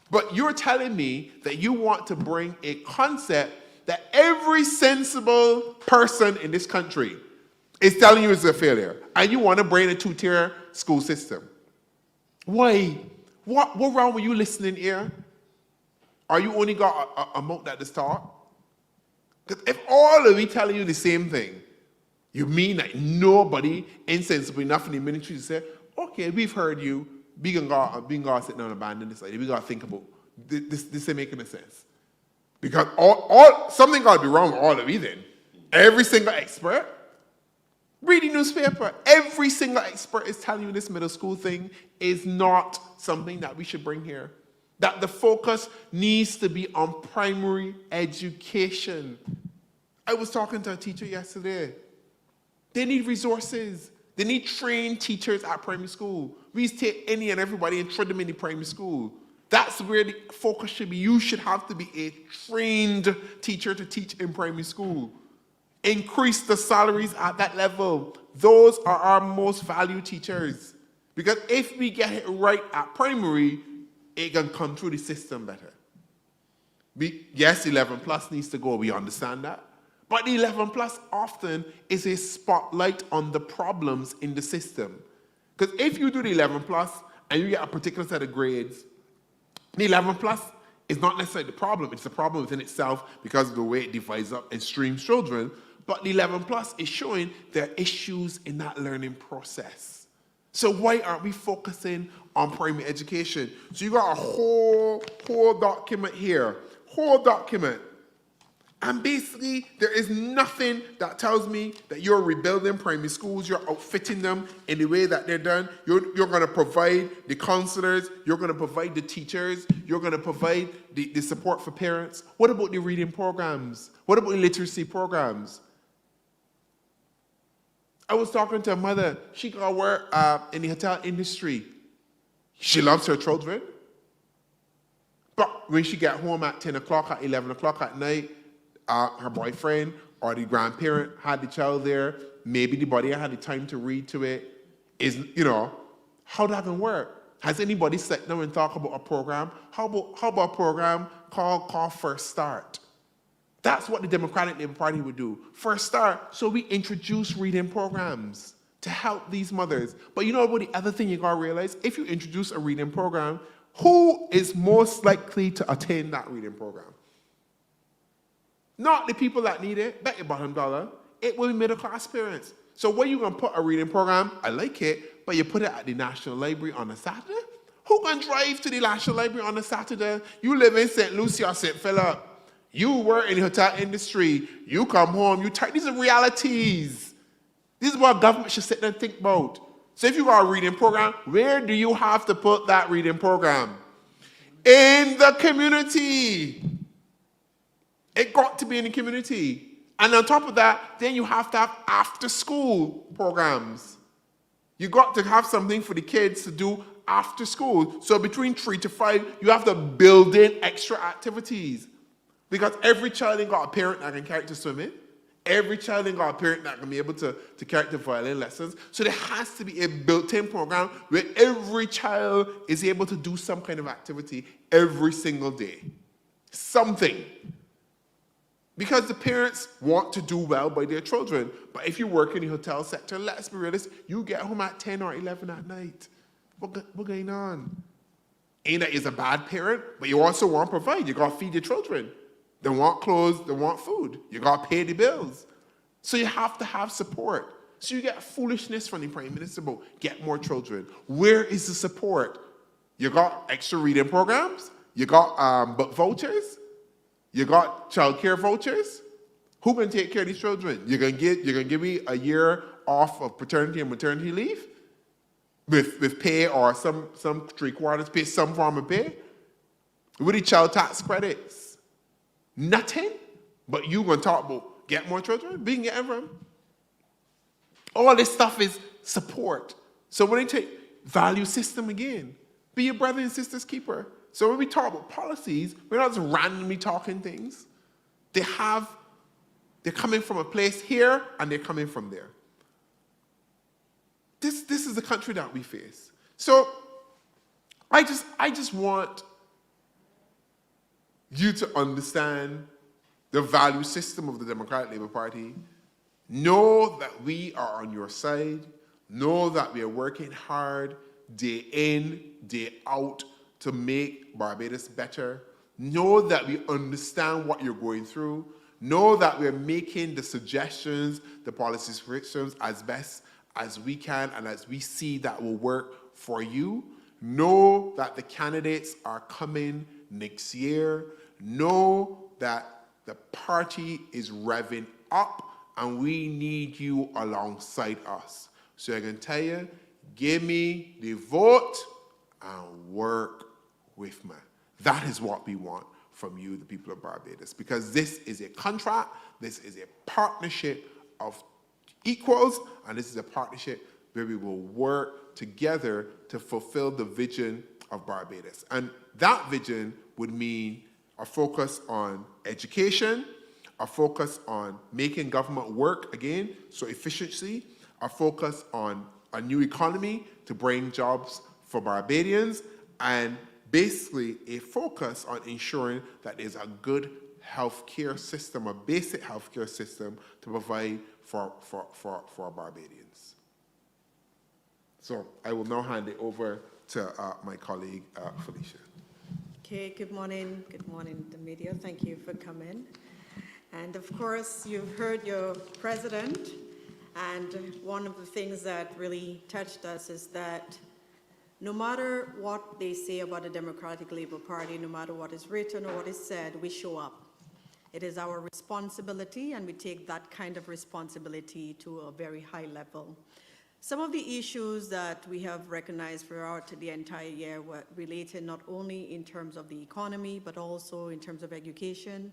But you're telling me that you want to bring a concept that every sensible person in this country is telling you is a failure, and you want to bring a two-tier school system. Why? What wrong with you listening here? Are you only got a mouth at the start? Because if all of we telling you the same thing, you mean that nobody insensible enough in the ministry to say, okay, we've heard you, being God sitting down and abandon this idea. We got to think about this ain't making sense. Because something got to be wrong with all of you then. Every single expert, read the newspaper, every single expert is telling you this middle school thing is not something that we should bring here. That the focus needs to be on primary education. I was talking to a teacher yesterday. They need resources. They need trained teachers at primary school. We used to take any and everybody and throw them in the primary school. That's where the focus should be. You should have to be a trained teacher to teach in primary school. Increase the salaries at that level. Those are our most valued teachers. Because if we get it right at primary, it can come through the system better. Yes, 11 plus needs to go, we understand that. But the 11 plus often is a spotlight on the problems in the system. Because if you do the 11 plus and you get a particular set of grades, the 11 plus is not necessarily the problem, it's the problem within itself because of the way it divides up and streams children. But the 11 plus is showing there are issues in that learning process. So why aren't we focusing on primary education? So you got a whole document here, whole document. And basically, there is nothing that tells me that you're rebuilding primary schools, you're outfitting them in the way that they're done. You're going to provide the counselors, you're going to provide the teachers, you're going to provide the support for parents. What about the reading programs? What about the literacy programs? I was talking to a mother, she got to work in the hotel industry. She loves her children. But when she get home at 10 o'clock, at 11 o'clock at night, her boyfriend or the grandparent had the child there, maybe the body had the time to read to it, how that can work? Has anybody sat down and talked about a program? How about a program called First Start? That's what the Democratic Labour Party would do. First Start, so we introduce reading programs to help these mothers. But you know what the other thing you gotta realize? If you introduce a reading program, who is most likely to attain that reading program? Not the people that need it, bet your bottom dollar. It will be middle-class parents. So where you going to put a reading program? I like it, but you put it at the National Library on a Saturday? Who can drive to the National Library on a Saturday? You live in St. Lucie or St. Philip. You work in the hotel industry. You come home. These are realities. This is what government should sit there and think about. So if you got a reading program, where do you have to put that reading program? In the community. It got to be in the community. And on top of that, then you have to have after-school programs. You got to have something for the kids to do after school. So between 3 to 5, you have to build in extra activities. Because every child ain't got a parent that can carry to swimming. Every child ain't got a parent that can be able to carry to violin lessons. So there has to be a built-in program where every child is able to do some kind of activity every single day. Something. Because the parents want to do well by their children. But if you work in the hotel sector, let's be realistic, you get home at 10 or 11 at night. What going on? Ain't that is a bad parent, but you also want to provide. You got to feed your children. They want clothes, they want food. You got to pay the bills. So you have to have support. So you get foolishness from the Prime Minister about get more children. Where is the support? You got extra reading programs? You got book vouchers? You got child care vouchers? Who can take care of these children? You're gonna give me a year off of paternity and maternity leave? With pay or some 3/4 pay, some form of pay? With the child tax credits? Nothing? But you gonna talk about get more children? We can get everyone. All this stuff is support. So when they take value system again, Be your brother and sister's keeper. So when we talk about policies, we're not just randomly talking things. They're coming from a place here and they're coming from there. This is the country that we face. So I just want you to understand the value system of the Democratic Labour Party. Know that we are on your side. Know that we are working hard day in, day out to make Barbados better. Know that we understand what you're going through. Know that we're making the suggestions, the policy suggestions as best as we can and as we see that will work for you. Know that the candidates are coming next year. Know that the party is revving up and we need you alongside us. So I can tell you, give me the vote and work with me. That is what we want from you, the people of Barbados, because this is a contract, this is a partnership of equals, and this is a partnership where we will work together to fulfill the vision of Barbados. And that vision would mean a focus on education, a focus on making government work again, so efficiency, a focus on a new economy to bring jobs for Barbadians, and basically a focus on ensuring that there's a good healthcare system, a basic healthcare system to provide for Barbadians. So I will now hand it over to my colleague, Felicia. Okay, good morning, the media. Thank you for coming. And of course, you've heard your president, and one of the things that really touched us is that no matter what they say about the Democratic Labour Party, no matter what is written or what is said, we show up. It is our responsibility, and we take that kind of responsibility to a very high level. Some of the issues that we have recognized throughout the entire year were related not only in terms of the economy, but also in terms of education.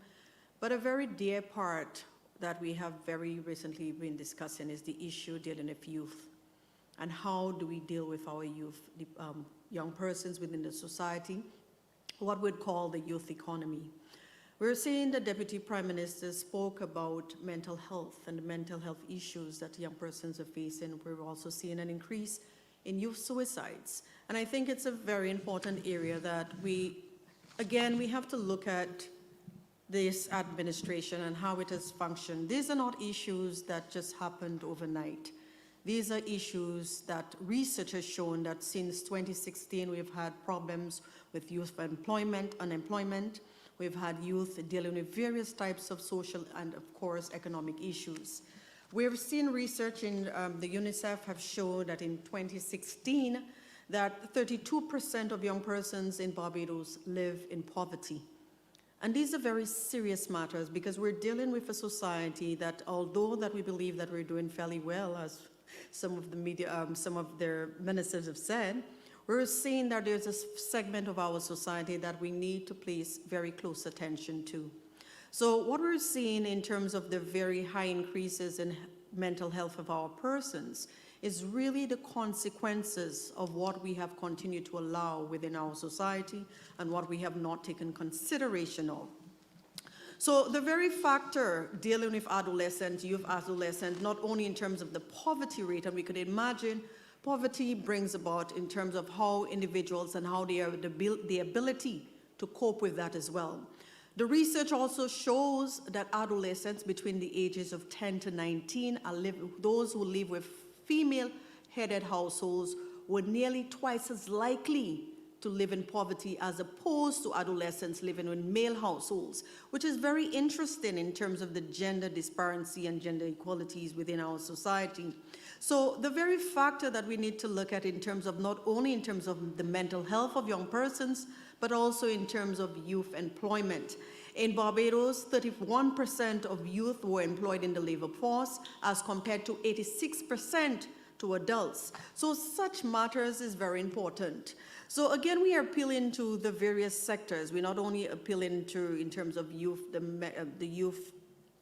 But a very dear part that we have very recently been discussing is the issue dealing with youth. And how do we deal with our youth, young persons within the society, what we'd call the youth economy. We're seeing the Deputy Prime Minister spoke about mental health and the mental health issues that young persons are facing. We're also seeing an increase in youth suicides. And I think it's a very important area that we have to look at this administration and how it has functioned. These are not issues that just happened overnight. These are issues that research has shown that since 2016, we've had problems with youth unemployment. We've had youth dealing with various types of social and, of course, economic issues. We've seen research in the UNICEF have shown that in 2016, that 32% of young persons in Barbados live in poverty. And these are very serious matters because we're dealing with a society that, although that we believe that we're doing fairly well, as some of the media, some of their ministers have said, we're seeing that there's a segment of our society that we need to place very close attention to. So what we're seeing in terms of the very high increases in mental health of our persons is really the consequences of what we have continued to allow within our society and what we have not taken consideration of. So the very factor dealing with adolescents, youth adolescents, not only in terms of the poverty rate, and we could imagine poverty brings about in terms of how individuals and how they have the ability to cope with that as well. The research also shows that adolescents between the ages of 10 to 19, those who live with female-headed households were nearly twice as likely to live in poverty as opposed to adolescents living in male households, which is very interesting in terms of the gender disparity and gender equalities within our society. So the very factor that we need to look at in terms of not only in terms of the mental health of young persons, but also in terms of youth employment. In Barbados, 31% of youth were employed in the labor force as compared to 86% to adults. So such matters is very important. So again, we are appealing to the various sectors. We're not only appealing to, in terms of youth, the youth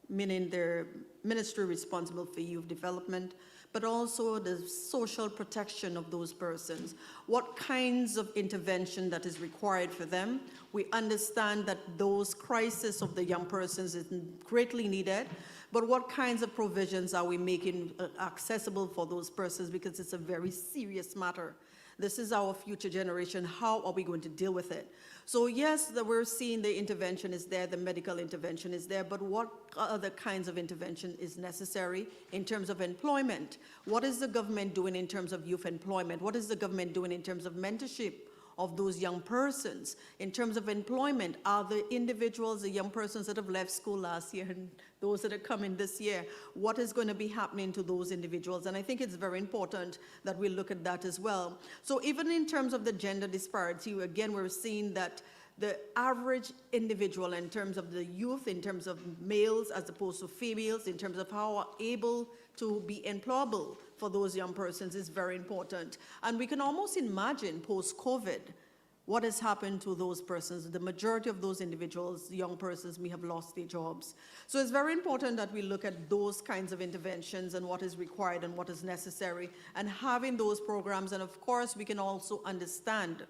meaning their ministry responsible for youth development, but also the social protection of those persons. What kinds of intervention that is required for them? We understand that those crises of the young persons is greatly needed, but what kinds of provisions are we making accessible for those persons, because it's a very serious matter. This is our future generation. How are we going to deal with it? So yes, that we're seeing the intervention is there, the medical intervention is there, but what other kinds of intervention is necessary in terms of employment? What is the government doing in terms of youth employment? What is the government doing in terms of mentorship of those young persons? In terms of employment, are the individuals, the young persons that have left school last year and those that are coming this year, what is going to be happening to those individuals? And I think it's very important that we look at that as well. So even in terms of the gender disparity, again, we're seeing that the average individual in terms of the youth, in terms of males as opposed to females, in terms of how able to be employable for those young persons is very important. And we can almost imagine post-COVID what has happened to those persons. The majority of those individuals, young persons, may have lost their jobs. So it's very important that we look at those kinds of interventions and what is required and what is necessary, and having those programs. And of course, we can also understand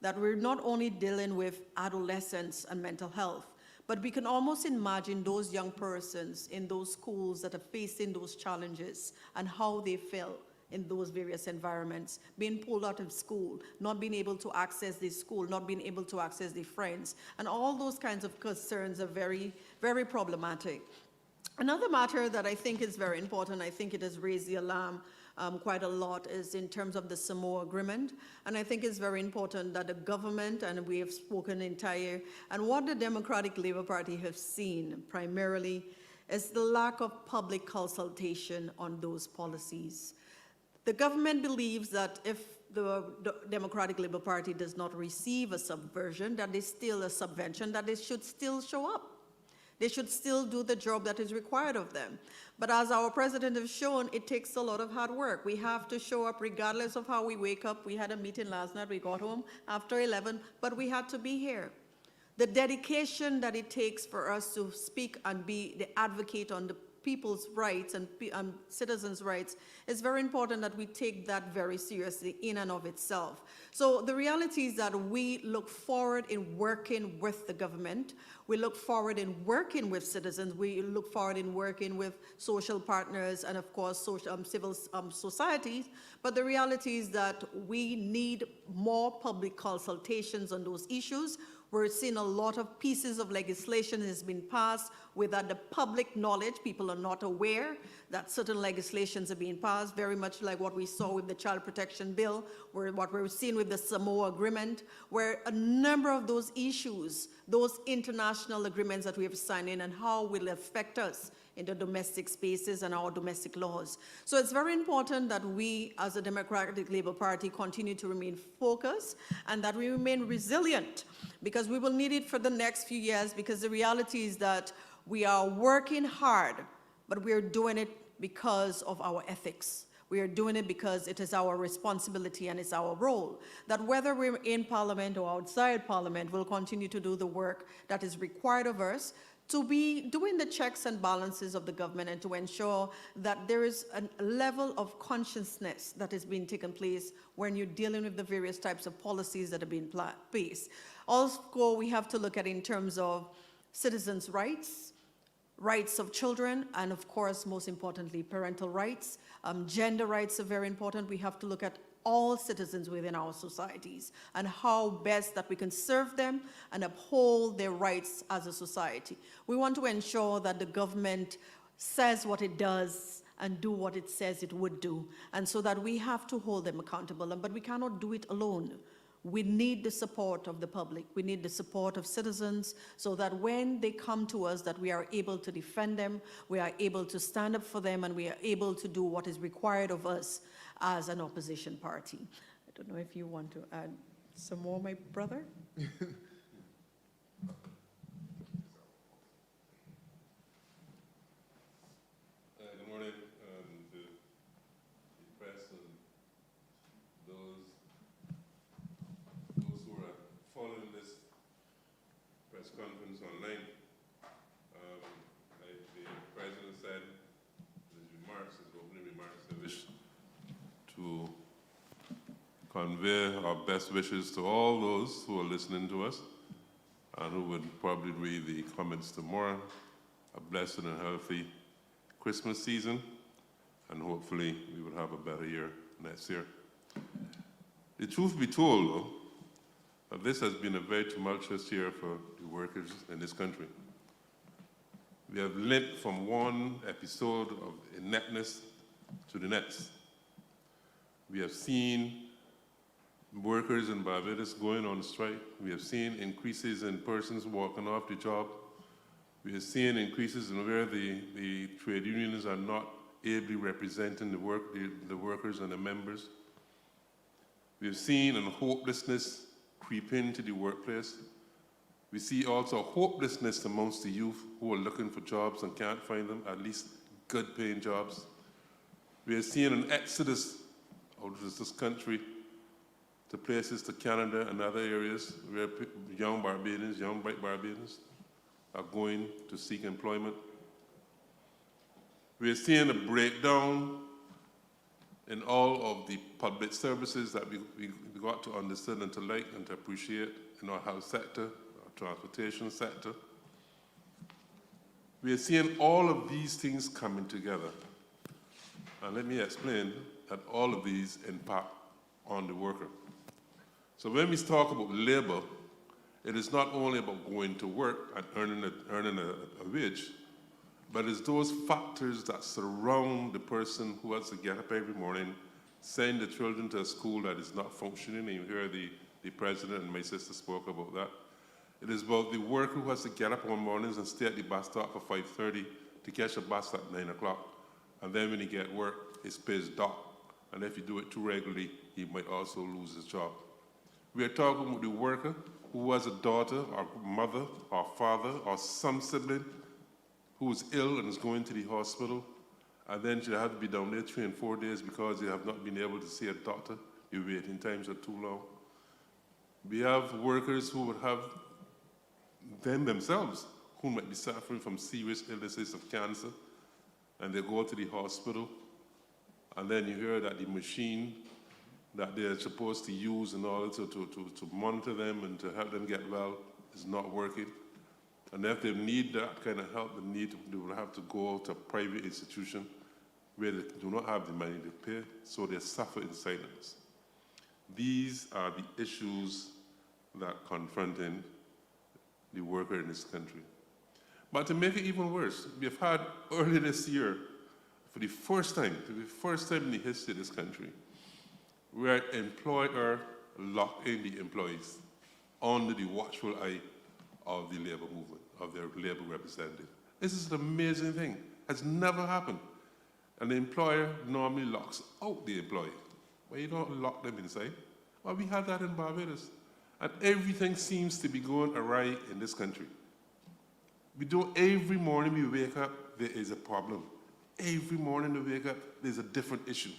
that we're not only dealing with adolescents and mental health, but we can almost imagine those young persons in those schools that are facing those challenges and how they feel in those various environments, being pulled out of school, not being able to access the school, not being able to access their friends, and all those kinds of concerns are very, very problematic. Another matter that I think is very important, I think it has raised the alarm quite a lot, is in terms of the Samoa Agreement. And I think it's very important that the government, and we have spoken entire, and what the Democratic Labour Party have seen primarily is the lack of public consultation on those policies. The government believes that if the Democratic Labour Party does not receive a subversion, that is still a subvention, that they should still show up. They should still do the job that is required of them. But as our president has shown, it takes a lot of hard work. We have to show up regardless of how we wake up. We had a meeting last night, we got home after 11, but we had to be here. The dedication that it takes for us to speak and be the advocate on the people's rights and citizens' rights, it's very important that we take that very seriously in and of itself. So the reality is that we look forward in working with the government. We look forward in working with citizens. We look forward in working with social partners and, of course, civil societies. But the reality is that we need more public consultations on those issues. We're seeing a lot of pieces of legislation has been passed without the public knowledge. People are not aware that certain legislations are being passed, very much like what we saw with the Child Protection Bill, or what we're seeing with the Samoa Agreement, where a number of those issues, those international agreements that we have signed in, and how will affect us in the domestic spaces and our domestic laws. So it's very important that we, as a Democratic Labour Party, continue to remain focused and that we remain resilient, because we will need it for the next few years, because the reality is that we are working hard, but we are doing it because of our ethics. We are doing it because it is our responsibility and it's our role. That whether we're in Parliament or outside Parliament, we'll continue to do the work that is required of us to be doing the checks and balances of the government, and to ensure that there is a level of consciousness that is being taken place when you're dealing with the various types of policies that are being placed. Also, we have to look at in terms of citizens' rights, rights of children, and of course, most importantly, parental rights. Gender rights are very important. We have to look at all citizens within our societies and how best that we can serve them and uphold their rights as a society. We want to ensure that the government says what it does and do what it says it would do, and so that we have to hold them accountable, but we cannot do it alone. We need the support of the public. We need the support of citizens, so that when they come to us, that we are able to defend them, we are able to stand up for them, and we are able to do what is required of us as an opposition party. I don't know if you want to add some more, my brother? Good morning to the press and those who are following this press conference online. The convey our best wishes to all those who are listening to us and who would probably read the comments tomorrow. A blessed and healthy Christmas season, and hopefully we will have a better year next year. The truth be told, though, that this has been a very tumultuous year for the workers in this country. We have lived from one episode of ineptness to the next. We have seen workers in Barbados going on strike. We have seen increases in persons walking off the job. We have seen increases in where the trade unions are not ably representing the workers and the members. We have seen a hopelessness creep into the workplace. We see also hopelessness amongst the youth who are looking for jobs and can't find them, at least good paying jobs. We are seeing an exodus out of this country to places to Canada and other areas where young Barbadians, young bright Barbadians are going to seek employment. We are seeing a breakdown in all of the public services that we got to understand and to like and to appreciate in our health sector, our transportation sector. We are seeing all of these things coming together. And let me explain that all of these impact on the worker. So when we talk about labor, it is not only about going to work and earning a wage, but it's those factors that surround the person who has to get up every morning, send the children to a school that is not functioning. And you hear the president and my sister spoke about that. It is about the worker who has to get up on mornings and stay at the bus stop for 5:30 to catch a bus at 9 o'clock. And then when he get work, his pay is docked. And if you do it too regularly, he might also lose his job. We are talking about the worker who has a daughter or mother or father or some sibling who is ill and is going to the hospital, and then she'll have to be down there 3 and 4 days because they have not been able to see a doctor. The waiting times are too long. We have workers who would have themselves who might be suffering from serious illnesses of cancer, and they go to the hospital, and then you hear that the machine that they're supposed to use in order to monitor them and to help them get well is not working. And if they need that kind of help, they will have to go to a private institution where they do not have the money to pay, so they suffer in silence. These are the issues that confronting the worker in this country. But to make it even worse, we've had earlier this year, for the first time in the history of this country, where an employer locked in the employees under the watchful eye of the labor movement, of their labor representative. This is an amazing thing. Has never happened. And the employer normally locks out the employee. Well, you don't lock them inside. Well, we had that in Barbados. And everything seems to be going awry in this country. Every morning we wake up, there is a problem. Every morning we wake up, there's a different issue.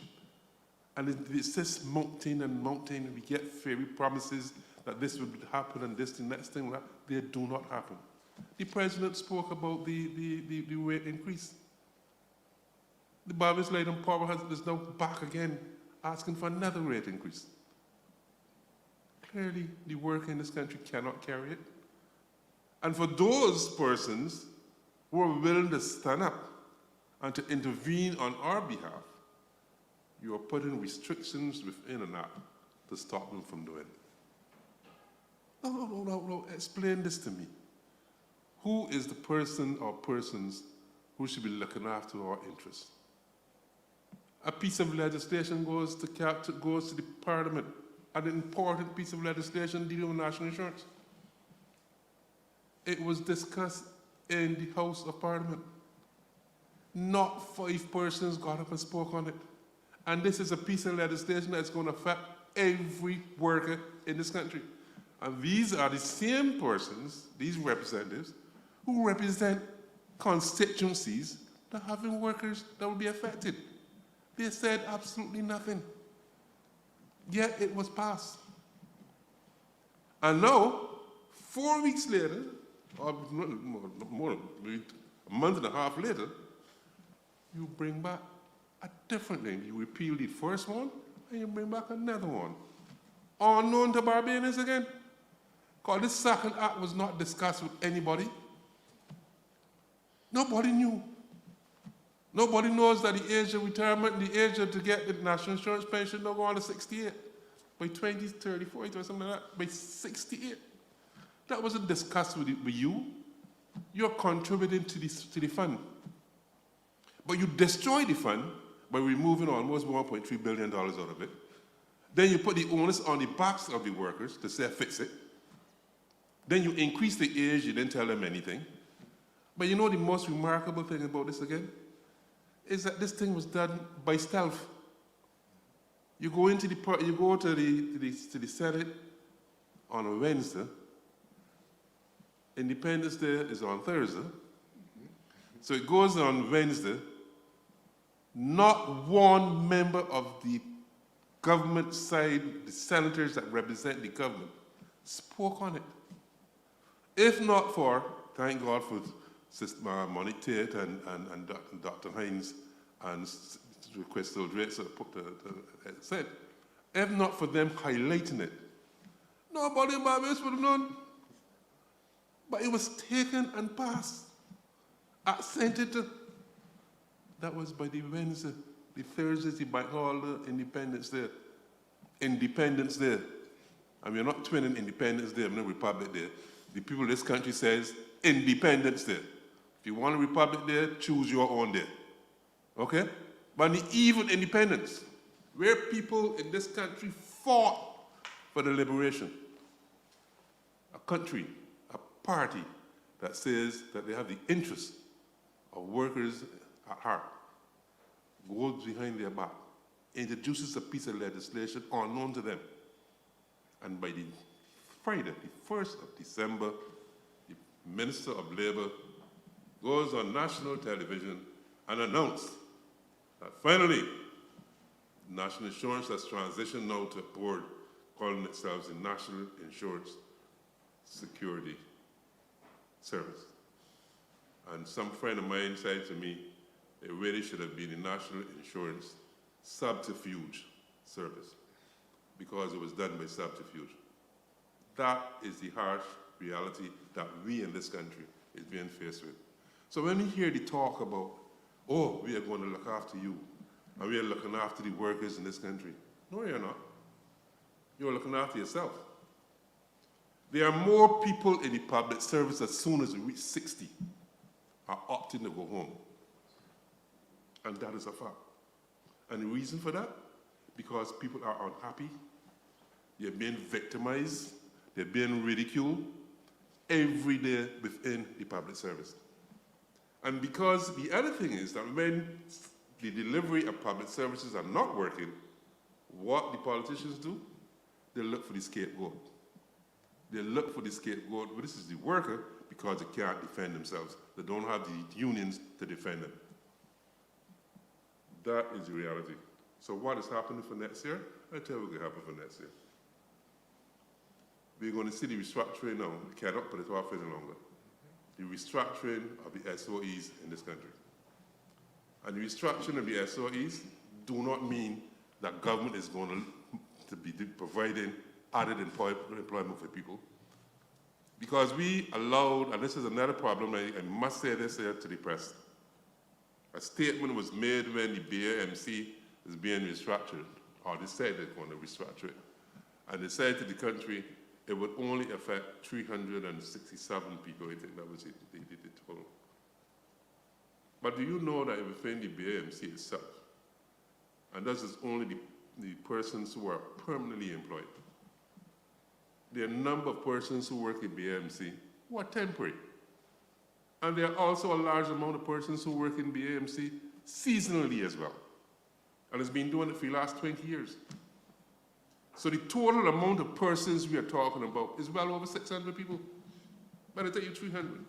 And it's just mounting and mounting. We get fairy promises that this will happen and this, the next thing will happen. They do not happen. The president spoke about the rate increase. The Barbados Light and Power is now back again asking for another rate increase. Clearly, the worker in this country cannot carry it. And for those persons who are willing to stand up and to intervene on our behalf, you are putting restrictions within an act to stop them from doing it. No. Explain this to me. Who is the person or persons who should be looking after our interests? A piece of legislation goes to the Parliament, an important piece of legislation dealing with national insurance. It was discussed in the House of Parliament. Not 5 persons got up and spoke on it. And this is a piece of legislation that's going to affect every worker in this country. And these are the same persons, these representatives, who represent constituencies that have workers that will be affected. They said absolutely nothing. Yet it was passed. And now, 4 weeks later, or more, a month and a half later, you bring back a different thing. You repeal the first one, and you bring back another one. Unknown to Barbadians again. Because this second act was not discussed with anybody. Nobody knew. Nobody knows that the age of retirement, the age to get the national insurance pension don't go on to 68. By 20, 30, 40 or something like that, by 68. That wasn't discussed with you. You're contributing to the fund. But you destroy the fund by removing almost $1.3 billion out of it. Then you put the onus on the backs of the workers to say, fix it. Then you increase the age, you didn't tell them anything. But you know the most remarkable thing about this again? Is that this thing was done by stealth. You go to the Senate on a Wednesday. Independence Day is on Thursday. So it goes on Wednesday. Not one member of the government side, the senators that represent the government, spoke on it. If not for, thank God for Sister Monique Tate and Dr. Hines and Crystal Drates said, if not for them highlighting it, nobody in Barbados would have known. But it was taken and passed, assented. That was by the Wednesday, the Thursday, the Bank Holiday, Independence Day. Independence Day. And we're not twinning Independence Day, I'm not Republic Day. The people of this country says Independence Day. If you want a Republic Day, choose your own day. Okay? But on the eve of independence, where people in this country fought for the liberation, a country, a party that says that they have the interests of workers at heart, goes behind their back, introduces a piece of legislation unknown to them. And by the Friday, the 1st of December, the Minister of Labour goes on national television and announced that finally, national insurance has transitioned now to a board calling itself the National Insurance Security Service. And some friend of mine said to me, it really should have been the National Insurance Subterfuge Service because it was done by subterfuge. That is the harsh reality that we in this country is being faced with. So when we hear the talk about, oh, we are going to look after you, and we are looking after the workers in this country. No, you're not. You're looking after yourself. There are more people in the public service as soon as we reach 60 are opting to go home. And that is a fact. And the reason for that? Because people are unhappy, they're being victimized, they're being ridiculed every day within the public service. And because the other thing is that when the delivery of public services are not working, what the politicians do? They look for the scapegoat. They look for the scapegoat, but this is the worker because they can't defend themselves. They don't have the unions to defend them. That is the reality. So what is happening for next year? I'll tell you what will happen for next year. We're going to see the restructuring now. We cannot put it off any longer. The restructuring of the SOEs in this country. And the restructuring of the SOEs do not mean that government is going to be providing added employment for people. Because we allowed, and this is another problem, I must say this here to the press. A statement was made when the BAMC is being restructured, or they said they're going to restructure it. And they said to the country, it would only affect 367 people. I think that was it, the total. But do you know that within the BAMC itself, and this is only the persons who are permanently employed, there are a number of persons who work in BAMC who are temporary. And there are also a large amount of persons who work in BAMC seasonally as well. And it's been doing it for the last 20 years. So the total amount of persons we are talking about is well over 600 people. But I tell you 300.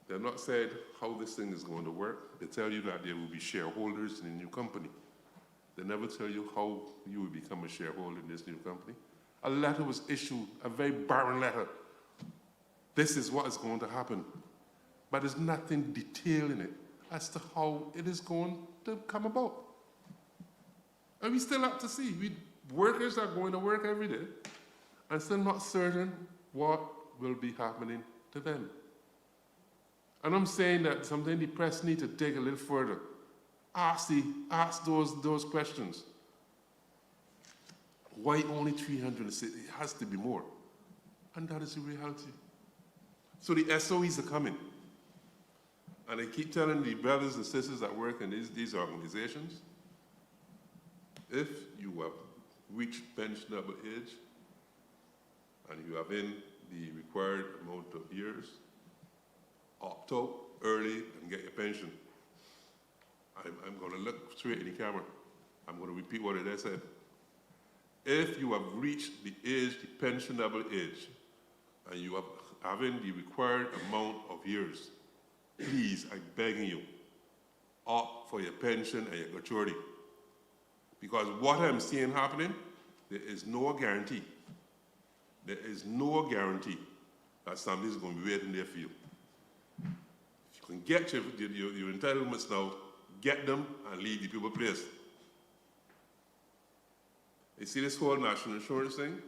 They've not said how this thing is going to work. They tell you that there will be shareholders in the new company. They never tell you how you will become a shareholder in this new company. A letter was issued, a very barren letter. This is what is going to happen. But there's nothing detailed in it as to how it is going to come about. And we still have to see. We workers are going to work every day and still not certain what will be happening to them. And I'm saying that sometimes the press need to dig a little further. Ask those questions. Why only 360? It has to be more. And that is the reality. So the SOEs are coming. And I keep telling the brothers and sisters that work in these organizations, if you have reached pensionable age and you have in the required amount of years, opt out early and get your pension. I'm going to look straight in the camera. I'm going to repeat what I said. If you have reached the age, the pensionable age, and you have having the required amount of years, please, I'm begging you, opt for your pension and your gratuity. Because what I'm seeing happening, there is no guarantee. There is no guarantee that somebody's going to be waiting there for you. If you can get your entitlements now, get them and leave the people place. You see this whole national insurance thing?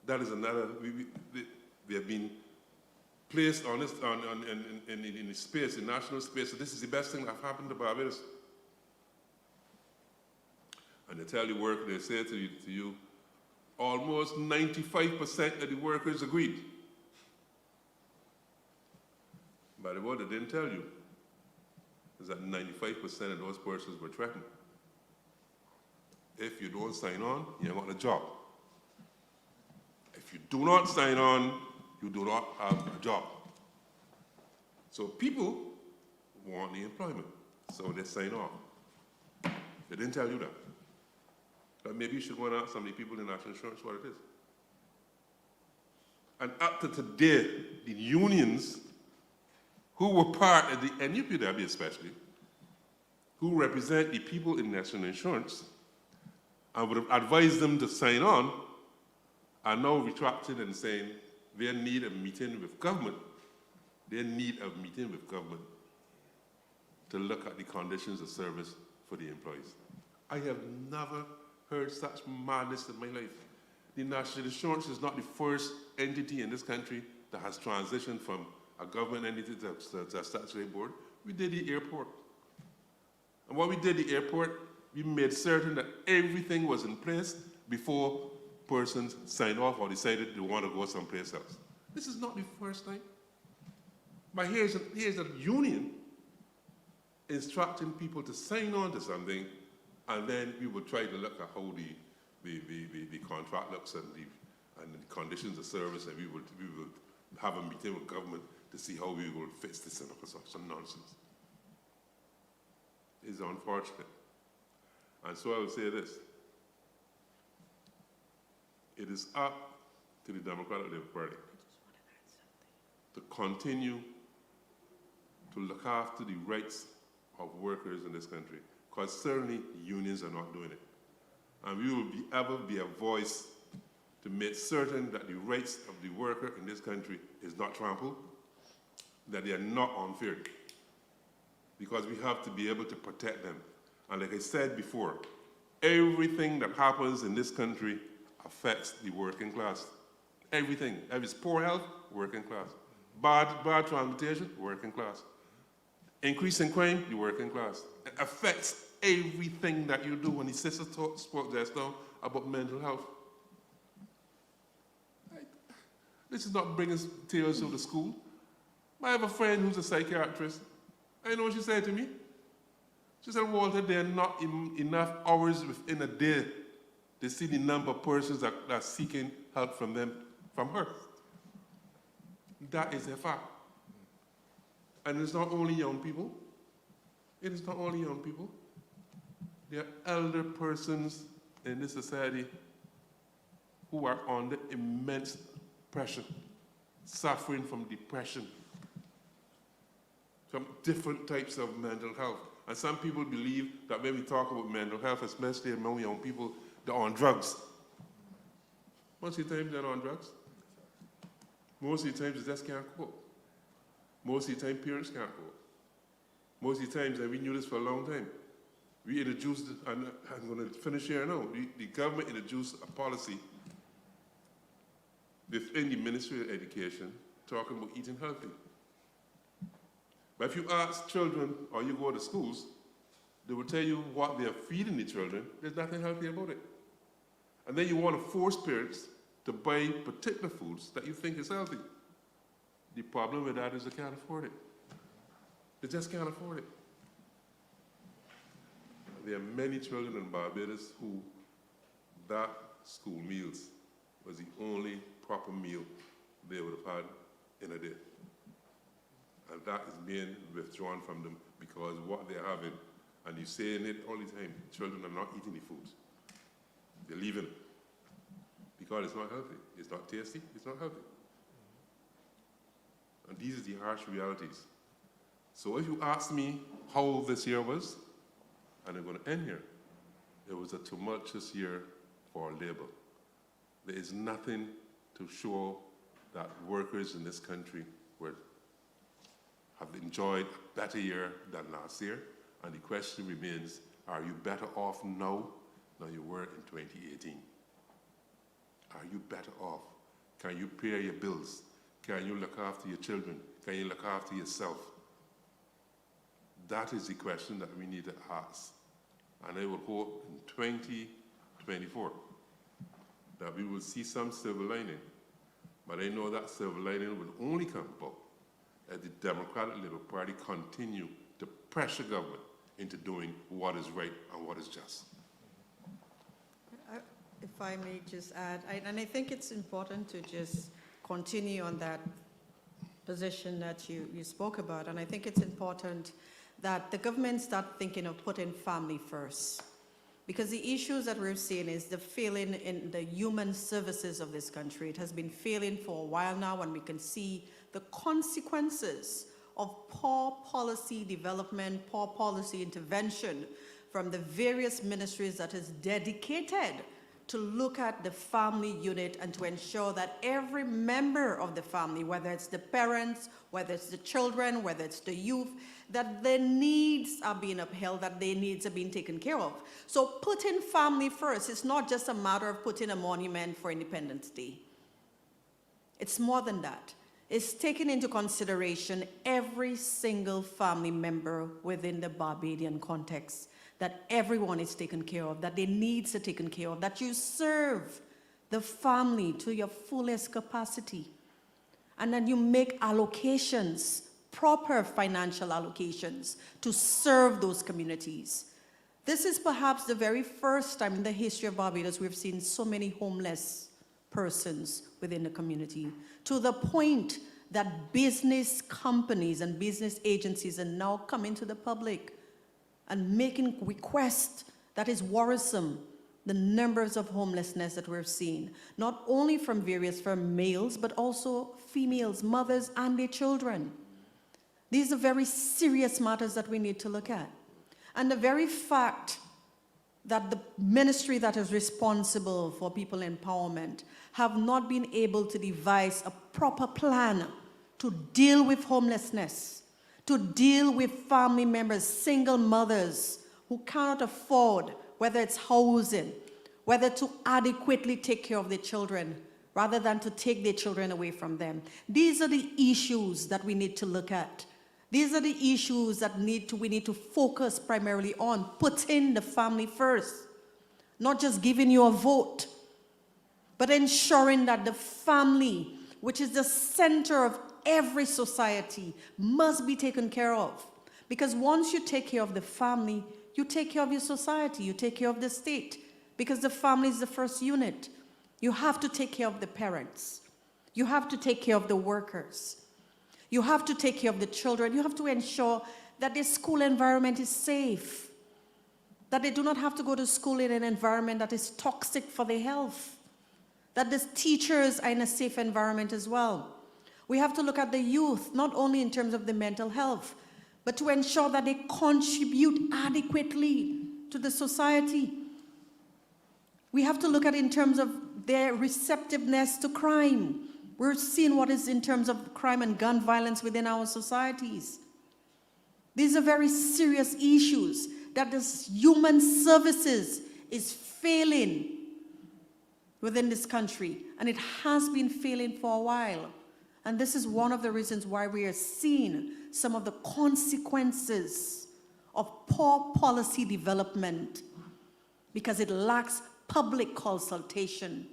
That is another, they have been placed on this, in the space, in national space. So this is the best thing that happened to Barbados. And they tell the worker, they say to you, almost 95% of the workers agreed. But what they didn't tell you is that 95% of those persons were threatened. If you don't sign on, you haven't got a job. If you do not sign on, you do not have a job. So people want the employment, so they sign on. They didn't tell you that. But maybe you should go and ask some of the people in national insurance what it is. And up to today, the unions who were part of the NUPW especially, who represent the people in national insurance, and would have advised them to sign on, are now retracting and saying they need a meeting with government. They need a meeting with government to look at the conditions of service for the employees. I have never heard such madness in my life. The national insurance is not the first entity in this country that has transitioned from a government entity to a statutory board. We did the airport. And when we did the airport, we made certain that everything was in place before persons signed off or decided they want to go someplace else. This is not the first time. But here's a union instructing people to sign on to something, and then we will try to look at how the contract looks and the conditions of service, and we will have a meeting with government to see how we will fix this and some nonsense. It's unfortunate. And so I will say this. It is up to the Democratic Labour Party to continue to look after the rights of workers in this country, because certainly unions are not doing it. And we will ever be a voice to make certain that the rights of the worker in this country is not trampled, that they are not unfair, because we have to be able to protect them. And like I said before, everything that happens in this country affects the working class. Everything. If it's poor health, working class. Bad transportation, working class. Increase in crime, the working class. It affects everything that you do. When the sister spoke just now about mental health. This is not bringing tears to the school. I have a friend who's a psychiatrist. I know what she said to me. She said, Walter, there are not enough hours within a day to see the number of persons that are seeking help from her. That is a fact. And it's not only young people. It is not only young people. There are elder persons in this society who are under immense pressure, suffering from depression, from different types of mental health. And some people believe that when we talk about mental health, especially among young people, they're on drugs. Most of the time, they're on drugs. Most of the times, they just can't cope. Most of the time, parents can't cope. Most of the times, and we knew this for a long time, We introduced, and I'm going to finish here now, the government introduced a policy within the Ministry of Education talking about eating healthy. But if you ask children or you go to schools, they will tell you what they are feeding the children. There's nothing healthy about it. And then you want to force parents to buy particular foods that you think is healthy. The problem with that is they can't afford it. They just can't afford it. There are many children in Barbados who that school meals was the only proper meal they would have had in a day. And that is being withdrawn from them because what they're having, and you're saying it all the time, children are not eating the foods. They're leaving it because it's not healthy. It's not tasty, it's not healthy. And these are the harsh realities. So if you ask me how this year was, and I'm going to end here, it was a tumultuous year for labor. There is nothing to show that workers in this country have enjoyed a better year than last year. And the question remains, are you better off now than you were in 2018? Are you better off? Can you pay your bills? Can you look after your children? Can you look after yourself? That is the question that we need to ask. And I would hope in 2024 that we will see some silver lining. But I know that silver lining will only come about as the Democratic Labour Party continue to pressure government into doing what is right and what is just. If I may just add, and I think it's important to just continue on that position that you spoke about, and I think it's important that the government start thinking of putting family first. Because the issues that we're seeing is the failing in the human services of this country. It has been failing for a while now, and we can see the consequences of poor policy development, poor policy intervention from the various ministries that is dedicated to look at the family unit and to ensure that every member of the family, whether it's the parents, whether it's the children, whether it's the youth, that their needs are being upheld, that their needs are being taken care of. So putting family first is not just a matter of putting a monument for Independence Day. It's more than that. It's taking into consideration every single family member within the Barbadian context, that everyone is taken care of, that their needs are taken care of, that you serve the family to your fullest capacity, and then you make allocations, proper financial allocations to serve those communities. This is perhaps the very first time in the history of Barbados we've seen so many homeless persons within the community, to the point that business companies and business agencies are now coming to the public and making requests that is worrisome, the numbers of homelessness that we're seeing, not only from males, but also females, mothers, and their children. These are very serious matters that we need to look at. And the very fact that the ministry that is responsible for people empowerment have not been able to devise a proper plan to deal with homelessness, to deal with family members, single mothers who cannot afford, whether it's housing, whether to adequately take care of their children, rather than to take their children away from them. These are the issues that we need to look at. These are the issues that we need to focus primarily on, putting the family first, not just giving you a vote, but ensuring that the family, which is the center of every society, must be taken care of. Because once you take care of the family, you take care of your society, you take care of the state, because the family is the first unit. You have to take care of the parents. You have to take care of the workers. You have to take care of the children. You have to ensure that the school environment is safe, that they do not have to go to school in an environment that is toxic for their health, that the teachers are in a safe environment as well. We have to look at the youth, not only in terms of the mental health, but to ensure that they contribute adequately to the society. We have to look at it in terms of their receptiveness to crime. We're seeing what is in terms of crime and gun violence within our societies. These are very serious issues that this human services is failing within this country, and it has been failing for a while. And this is one of the reasons why we are seeing some of the consequences of poor policy development, because it lacks public consultation.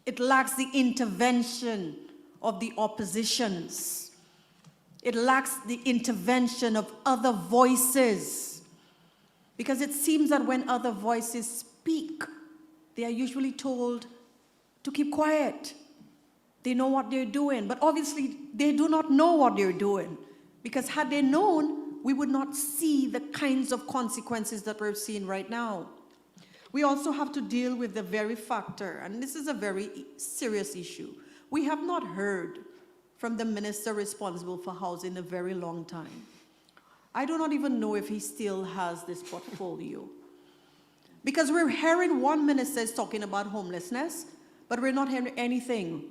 It lacks the intervention of the oppositions. It lacks the intervention of other voices, because it seems that when other voices speak, they are usually told to keep quiet. They know what they're doing, but obviously they do not know what they're doing, because had they known, we would not see the kinds of consequences that we're seeing right now. We also have to deal with the very factor, and this is a very serious issue. We have not heard from the minister responsible for housing in a very long time. I do not even know if he still has this portfolio. Because we're hearing one minister is talking about homelessness, but we're not hearing anything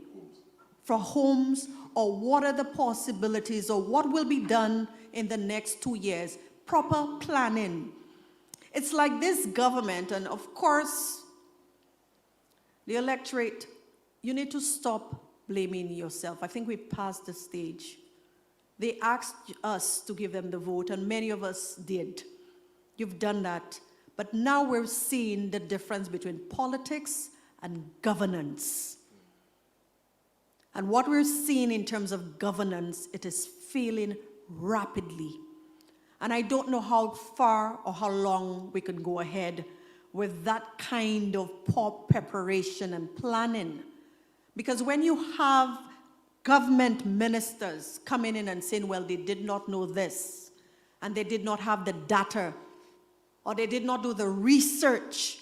for homes or what are the possibilities or what will be done in the next 2 years. Proper planning. It's like this government, and of course, the electorate, you need to stop blaming yourself. I think we passed the stage. They asked us to give them the vote, and many of us did. You've done that. But now we're seeing the difference between politics and governance. And what we're seeing in terms of governance, it is failing rapidly. And I don't know how far or how long we can go ahead with that kind of poor preparation and planning. Because when you have government ministers coming in and saying, well, they did not know this, and they did not have the data, or they did not do the research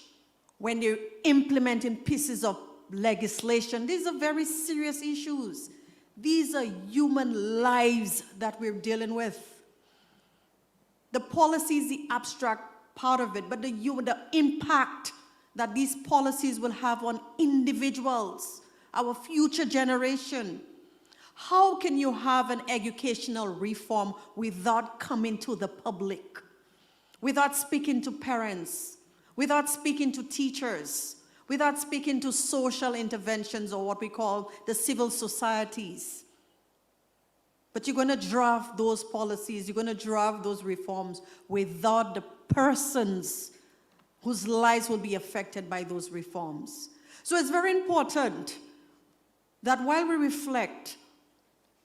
when they're implementing pieces of legislation, these are very serious issues. These are human lives that we're dealing with. The policy is the abstract part of it, but the impact that these policies will have on individuals, our future generation. How can you have an educational reform without coming to the public, without speaking to parents, without speaking to teachers, without speaking to social interventions or what we call the civil societies? But you're going to draft those policies, you're going to draft those reforms without the persons whose lives will be affected by those reforms. So it's very important that while we reflect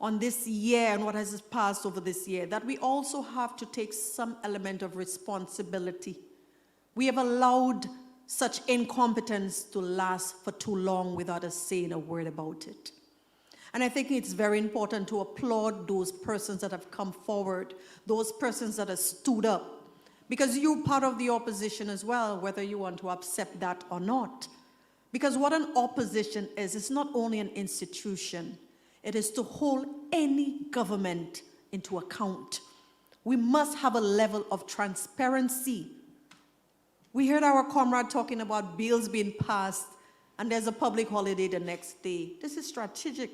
on this year and what has passed over this year, that we also have to take some element of responsibility. We have allowed such incompetence to last for too long without us saying a word about it. And I think it's very important to applaud those persons that have come forward, those persons that have stood up, because you're part of the opposition as well, whether you want to accept that or not. Because what an opposition is, it's not only an institution, it is to hold any government into account. We must have a level of transparency. We heard our comrade talking about bills being passed and there's a public holiday the next day. This is strategic.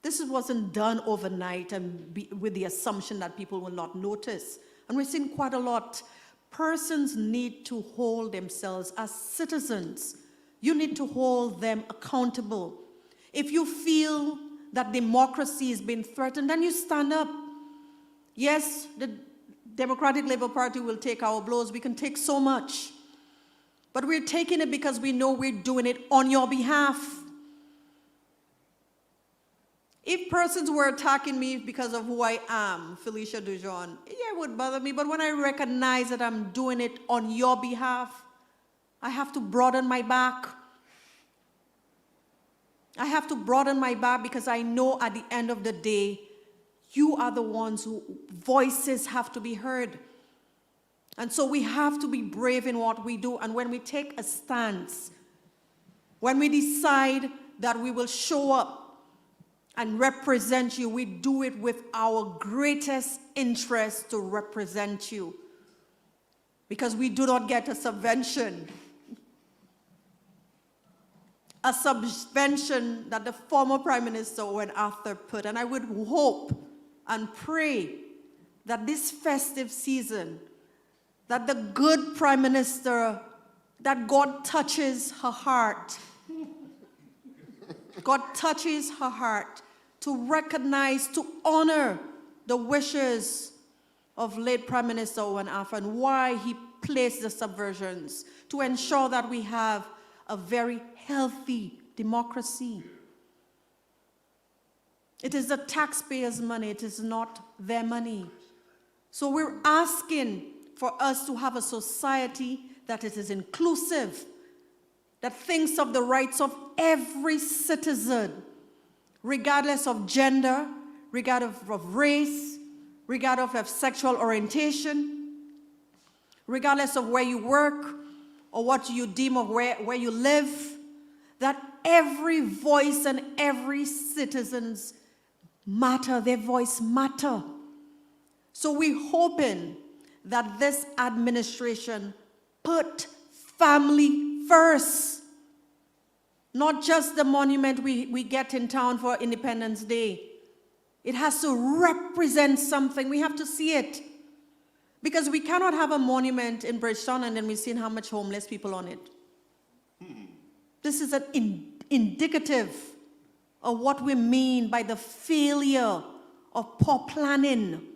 This wasn't done overnight and with the assumption that people will not notice. And we're seeing quite a lot. Persons need to hold themselves as citizens. You need to hold them accountable. If you feel that democracy is being threatened, then you stand up. Yes, the Democratic Labour Party will take our blows. We can take so much. But we're taking it because we know we're doing it on your behalf. If persons were attacking me because of who I am, Felicia Dujon, yeah, it would bother me. But when I recognize that I'm doing it on your behalf, I have to broaden my back. I have to broaden my back because I know at the end of the day, you are the ones whose voices have to be heard. And so we have to be brave in what we do. And when we take a stance, when we decide that we will show up and represent you, we do it with our greatest interest to represent you. Because we do not get a subvention. A subvention that the former Prime Minister Owen Arthur put. And I would hope and pray that this festive season, that the good Prime Minister, that God touches her heart. God touches her heart to recognize, to honor the wishes of late Prime Minister Owen Arthur and why he placed the subversions to ensure that we have a very healthy democracy. It is the taxpayers' money, it is not their money. So we're asking for us to have a society that it is inclusive, that thinks of the rights of every citizen, regardless of gender, regardless of race, regardless of sexual orientation, regardless of where you work or what you deem of where you live, that every voice and every citizen's matter, their voice matter. So we're hoping that this administration put family first. Not just the monument we get in town for Independence Day. It has to represent something. We have to see it. Because we cannot have a monument in Bridgetown and then we've seen how much homeless people on it. This is an indicative of what we mean by the failure of poor planning.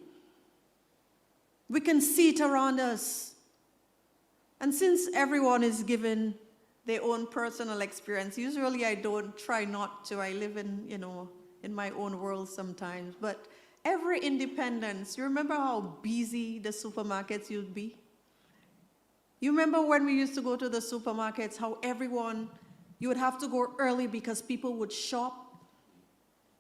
We can see it around us. And since everyone is given their own personal experience, usually I don't try not to. I live in, in my own world sometimes. But every independence, you remember how busy the supermarkets used to be? You remember when we used to go to the supermarkets, how you would have to go early because people would shop?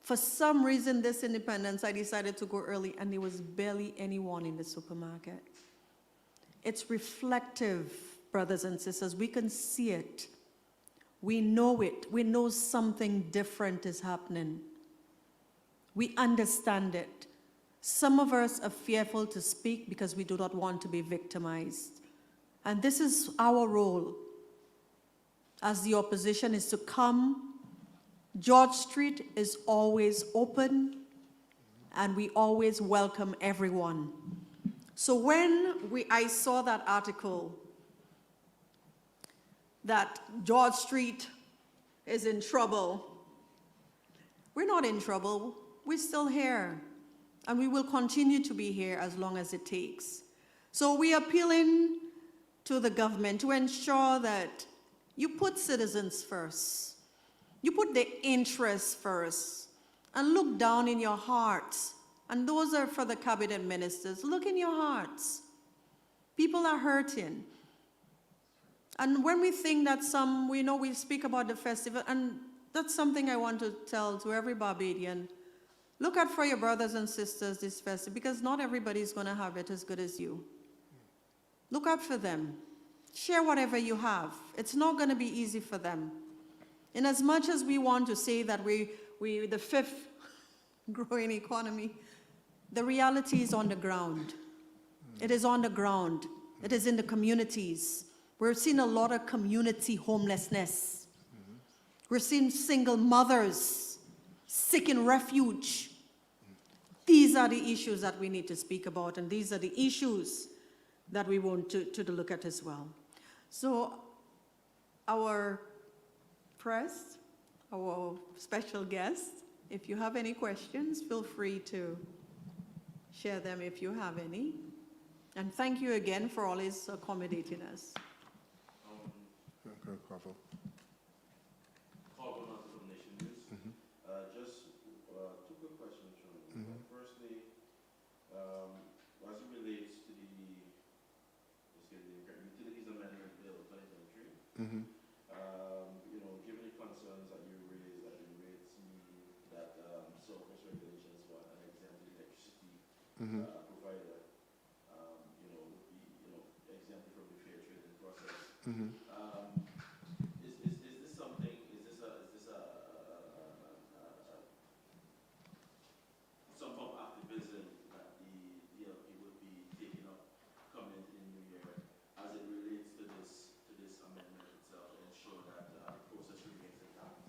For some reason, this independence, I decided to go early, and there was barely anyone in the supermarket. It's reflective, brothers and sisters. We can see it. We know it. We know something different is happening. We understand it. Some of us are fearful to speak because we do not want to be victimized. And this is our role as the opposition, is to come. George Street is always open, and we always welcome everyone. So when I saw that article that George Street is in trouble, we're not in trouble. We're still here, and we will continue to be here as long as it takes. So we are appealing to the government to ensure that you put citizens first. You put their interests first, and look down in your hearts. And those are for the cabinet ministers. Look in your hearts. People are hurting. And when we think that we speak about the festival, and that's something I want to tell to every Barbadian. Look out for your brothers and sisters this festival, because not everybody is going to have it as good as you. Look out for them. Share whatever you have. It's not going to be easy for them. In as much as we want to say that we the fifth growing economy, the reality is on the ground. It is on the ground. It is in the communities. We're seeing a lot of community homelessness. We're seeing single mothers seeking refuge. These are the issues that we need to speak about, and these are the issues that we want to look at as well. So our press, our special guests, if you have any questions, feel free to share them if you have any. And thank you again for always accommodating us. Just two quick questions from me. Firstly, as it relates to the Utilities Amendment Bill 2023, given the concerns that you raised, that it seems that surface regulations for an exempted electricity provider, would be, exempted from the fair trading process. Is this something? Is this some form of activism that the DLP would be taking up coming into the new year as it relates to this amendment itself, and ensure that the process remains intact?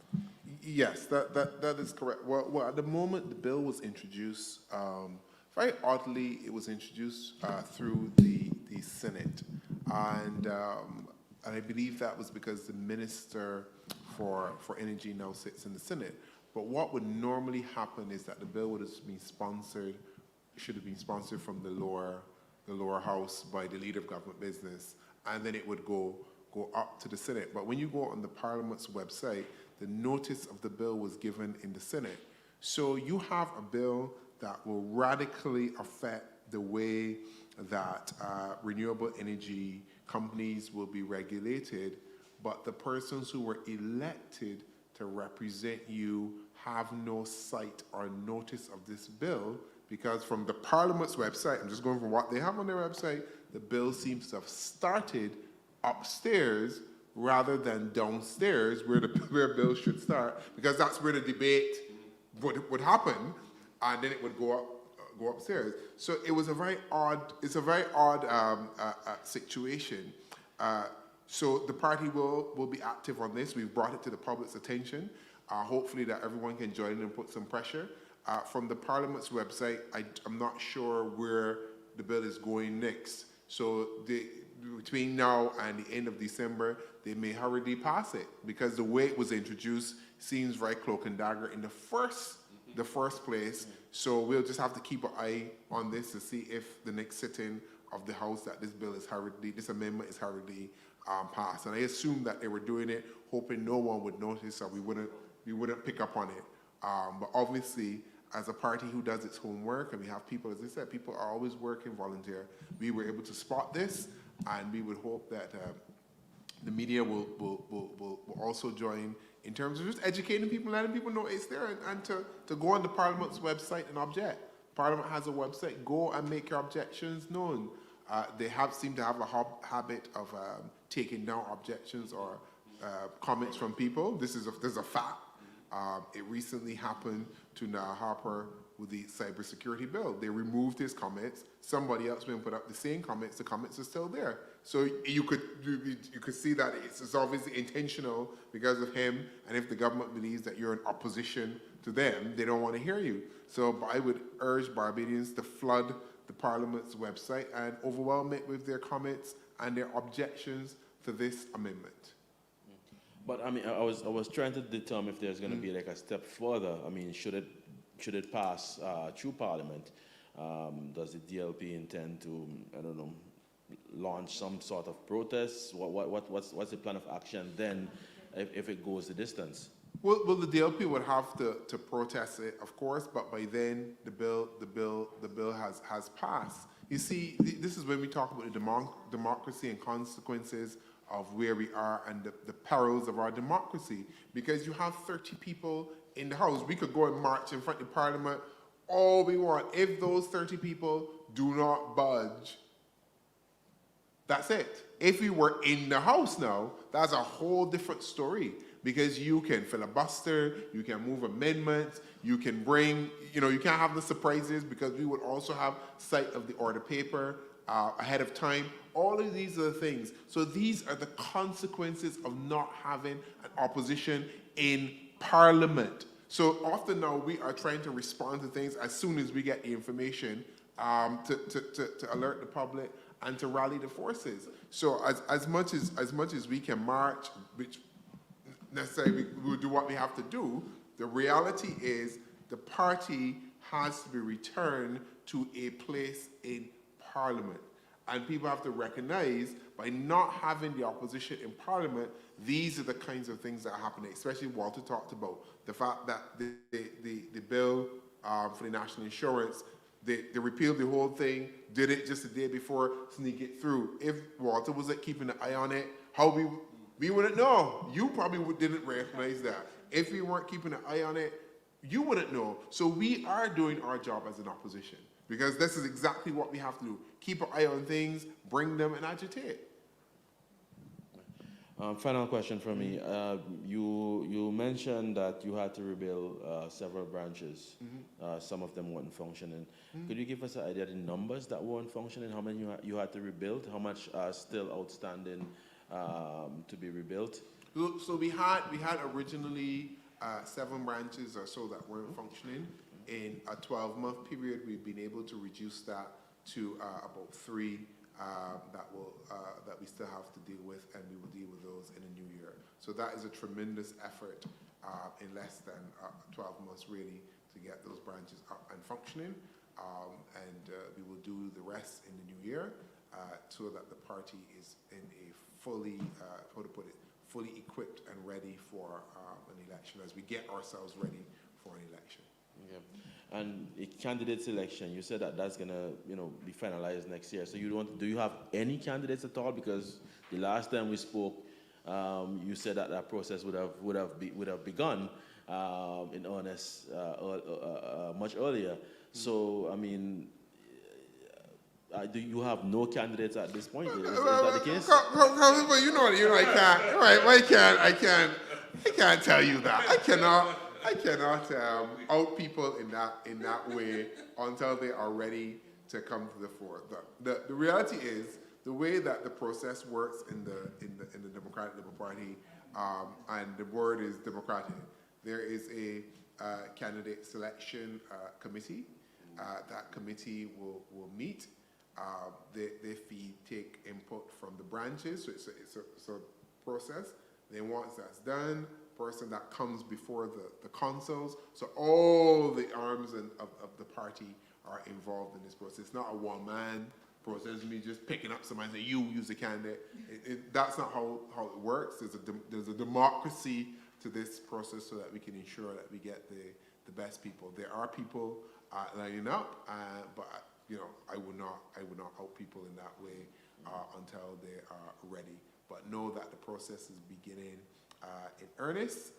Yes, that is correct. Well, at the moment the bill was introduced, very oddly, it was introduced through the Senate. And I believe that was because the Minister for Energy now sits in the Senate. But what would normally happen is that the bill would have been sponsored, should have been sponsored from the lower house by the Leader of Government Business, and then it would go up to the Senate. But when you go on the Parliament's website, the notice of the bill was given in the Senate. So you have a bill that will radically affect the way that renewable energy companies will be regulated, but the persons who were elected to represent you have no sight or notice of this bill, because from the Parliament's website, I'm just going from what they have on their website, the bill seems to have started upstairs rather than downstairs where bills should start, because that's where the debate would happen, and then it would go upstairs. So it was a very odd situation. So the party will be active on this. We've brought it to the public's attention. Hopefully that everyone can join in and put some pressure. From the Parliament's website, I'm not sure where the bill is going next. So between now and the end of December, they may hurriedly pass it, because the way it was introduced seems very cloak and dagger in the first place. So we'll just have to keep an eye on this to see if the next sitting of the House that this amendment is hurriedly passed. And I assume that they were doing it hoping no one would notice, or we wouldn't pick up on it. But obviously, as a party who does its homework, and we have people, as I said, people are always working volunteer, we were able to spot this, and we would hope that the media will also join in terms of just educating people, letting people know it's there, and to go on the Parliament's website and object. Parliament has a website. Go and make your objections known. They seem to have a habit of taking down objections or comments from people. There's a fact. It recently happened to Niall Harper with the cybersecurity bill. They removed his comments. Somebody else went and put up the same comments. The comments are still there. So you could see that it's obviously intentional because of him. And if the government believes that you're in opposition to them, they don't want to hear you. So I would urge Barbadians to flood the Parliament's website and overwhelm it with their comments and their objections to this amendment. But I mean, I was trying to determine if there's going to be like a step further. I mean, should it pass through Parliament? Does the DLP intend to, I don't know, launch some sort of protest? What's the plan of action then, if it goes the distance? Well, the DLP would have to protest it, of course, but by then the bill has passed. You see, this is when we talk about the democracy and consequences of where we are and the perils of our democracy. Because you have 30 people in the House. We could go and march in front of Parliament all we want. If those 30 people do not budge, that's it. If we were in the House now, that's a whole different story, because you can filibuster, you can move amendments, you can bring, you can't have the surprises, because we would also have sight of the order paper ahead of time. All of these are the things. So these are the consequences of not having an opposition in Parliament. So often now we are trying to respond to things as soon as we get the information to alert the public and to rally the forces. So as much as we can march, which necessarily we will do what we have to do, the reality is the party has to be returned to a place in Parliament. And people have to recognize, by not having the opposition in Parliament, these are the kinds of things that are happening, especially Walter talked about, the fact that the bill for the national insurance, they repealed the whole thing, did it just the day before, sneak it through. If Walter was keeping an eye on it, how we wouldn't know. You probably didn't recognize that. If we weren't keeping an eye on it, you wouldn't know. So we are doing our job as an opposition, because this is exactly what we have to do. Keep an eye on things, bring them, and agitate. Final question from me. You mentioned that you had to rebuild several branches. Some of them weren't functioning. Could you give us an idea of the numbers that weren't functioning? How many you had to rebuild? How much are still outstanding to be rebuilt? So we had originally 7 branches or so that weren't functioning. In a 12-month period, we've been able to reduce that to about 3 that we still have to deal with, and we will deal with those in the new year. So that is a tremendous effort in less than 12 months, really, to get those branches up and functioning. And we will do the rest in the new year so that the party is in a fully, fully equipped and ready for an election, as we get ourselves ready for an election. Okay. And a candidates election, you said that that's gonna, be finalized next year. So do you have any candidates at all? Because the last time we spoke, you said that process would have begun in earnest much earlier. So I mean, do you have no candidates at this point? Is that the case? But I can't. Right? I can't tell you that. I cannot out people in that way until they are ready to come to the fore. The reality is, the way that the process works in the Democratic Labour Party, and the word is democratic. There is a candidate selection committee. That committee will meet. They take input from the branches, so it's a process. Then once that's done, person that comes before the consuls, so all the arms of the party are involved in this process. It's not a one-man process, me just picking up somebody and say, you use a candidate. That's not how it works. There's a democracy to this process so that we can ensure that we get the best people. There are people lining up, but I would not out people in that way until they are ready. But know that the process is beginning in earnest.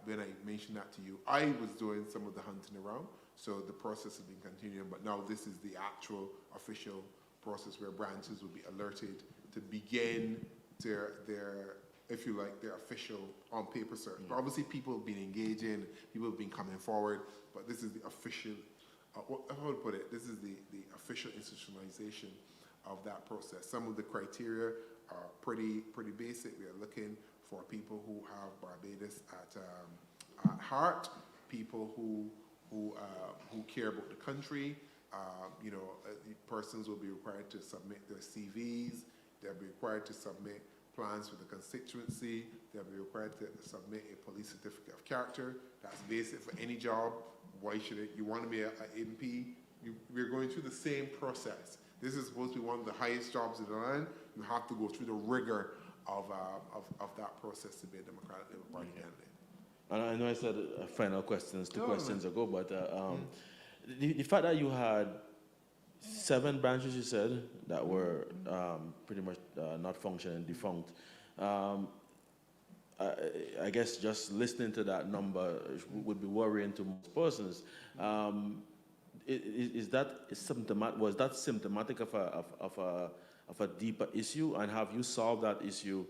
When I mentioned that to you, I was doing some of the hunting around, so the process has been continuing, but now this is the actual official process where branches will be alerted to begin their if you like, their official on-paper search. But obviously people have been engaging, people have been coming forward, but this is the official, how to put it, this is the official institutionalization of that process. Some of the criteria are pretty basic. We are looking for people who have Barbados at heart, people who care about the country. Persons will be required to submit their CVs. They'll be required to submit plans for the constituency. They'll be required to submit a police certificate of character. That's basic for any job. Why should it? You want to be an MP? We're going through the same process. This is supposed to be one of the highest jobs in the land. You have to go through the rigor of that process to be a Democratic Labour Party candidate. And I know I said final questions two questions ago, but the fact that you had 7 branches, you said, that were pretty much not functioning, defunct. I guess just listening to that number would be worrying to most persons. Is that symptomatic? Was that symptomatic of a deeper issue? And have you solved that issue?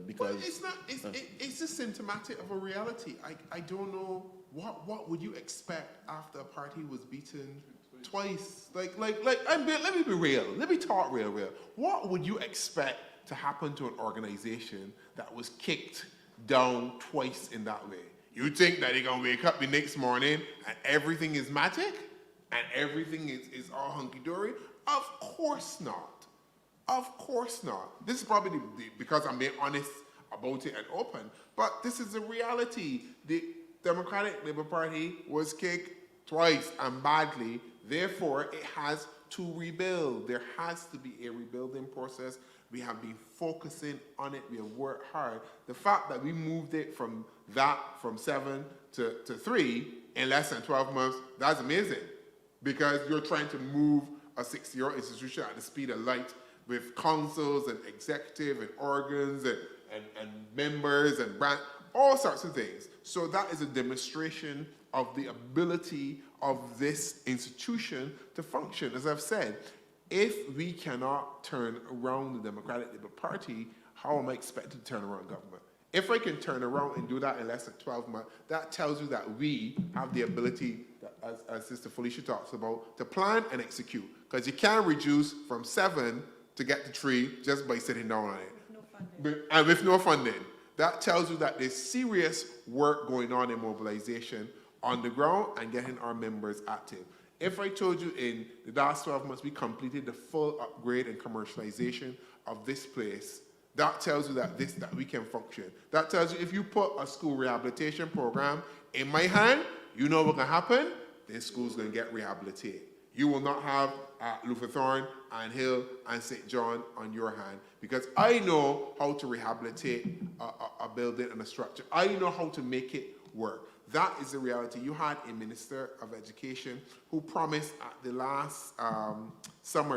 Because well, it's not. It's just symptomatic of a reality. I don't know what would you expect after a party was beaten twice. Let me be real. Let me talk real. What would you expect to happen to an organization that was kicked down twice in that way? You think that they're gonna wake up the next morning and everything is magic and everything is all hunky-dory? Of course not. Of course not. This is probably because I'm being honest about it and open, but this is the reality. The Democratic Labour Party was kicked twice and badly. Therefore, it has to rebuild. There has to be a rebuilding process. We have been focusing on it. We have worked hard. The fact that we moved it from 7 to 3 in less than 12 months, that's amazing. Because you're trying to move a 60-year-old institution at the speed of light with councils and executive and organs and members and brand, all sorts of things. So that is a demonstration of the ability of this institution to function. As I've said, if we cannot turn around the Democratic Labour Party, how am I expected to turn around government? If I can turn around and do that in less than 12 months, that tells you that we have the ability, as Sister Felicia talks about, to plan and execute. Because you can't reduce from 7 to get to 3 just by sitting down on it. With no funding. And with no funding. That tells you that there's serious work going on in mobilization on the ground and getting our members active. If I told you in the last 12 months we completed the full upgrade and commercialization of this place, that tells you that we can function. That tells you if you put a school rehabilitation program in my hand, you know what's going to happen? This school's going to get rehabilitated. You will not have Luther Thorne and Hill and St. John on your hand, because I know how to rehabilitate a building and a structure. I know how to make it work. That is the reality. You had a Minister of Education who promised at the last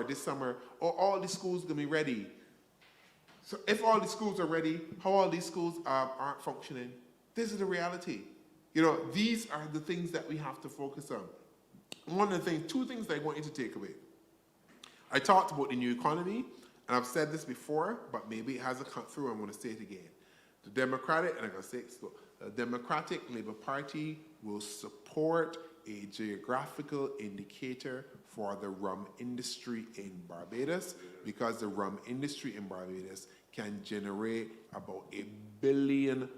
this summer, all the schools going to be ready. So if all the schools are ready, how all these schools aren't functioning? This is the reality. You know, these are the things that we have to focus on. Two things that I want you to take away. I talked about the new economy, and I've said this before, but maybe it hasn't come through. I'm going to say it again. The Democratic Labour Party will support a geographical indicator for the rum industry in Barbados, because the rum industry in Barbados can generate about $1 billion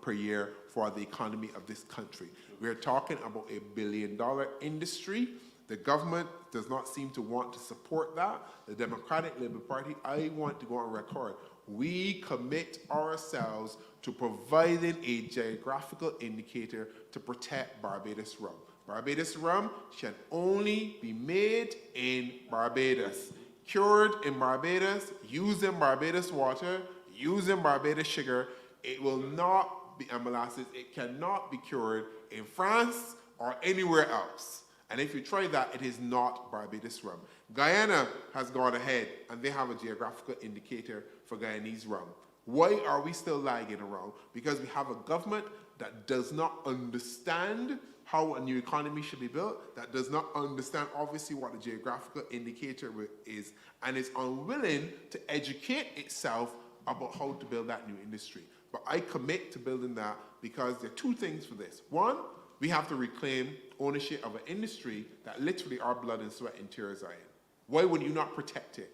per year for the economy of this country. We're talking about $1 billion industry. The government does not seem to want to support that. The Democratic Labour Party, I want to go on record. We commit ourselves to providing a geographical indicator to protect Barbados rum. Barbados rum should only be made in Barbados, cured in Barbados, used in Barbados water, used in Barbados sugar. It will not be molasses. It cannot be cured in France or anywhere else. And if you try that, it is not Barbados rum. Guyana has gone ahead, and they have a geographical indicator for Guyanese rum. Why are we still lagging around? Because we have a government that does not understand how a new economy should be built, that does not understand, obviously, what a geographical indicator is, and is unwilling to educate itself about how to build that new industry. But I commit to building that, because there are two things for this. One, we have to reclaim ownership of an industry that literally our blood and sweat and tears are in. Why would you not protect it?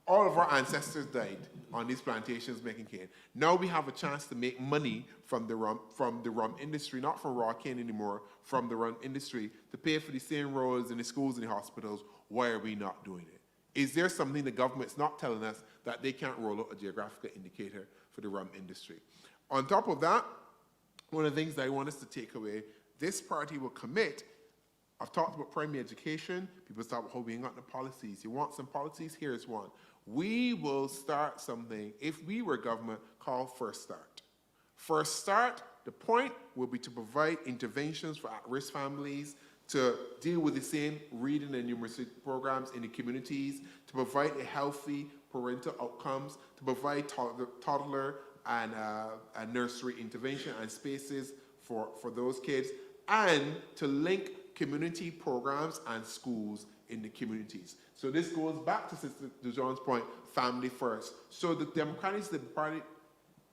All of our ancestors died on these plantations making cane. Now we have a chance to make money from the rum industry, not from raw cane anymore, from the rum industry, to pay for the same roads in the schools and the hospitals. Why are we not doing it? Is there something the government's not telling us that they can't roll out a geographical indicator for the rum industry? On top of that, one of the things that I want us to take away, this party will commit. I've talked about primary education. People talk about how we ain't got the policies. You want some policies? Here's one. We will start something, if we were government, called First Start. First Start, the point will be to provide interventions for at-risk families, to deal with the same reading and numeracy programs in the communities, to provide a healthy parental outcomes, to provide toddler and nursery intervention and spaces for those kids, and to link community programs and schools in the communities. So this goes back to Sister DeJohn's point, family first. So the Democratic Party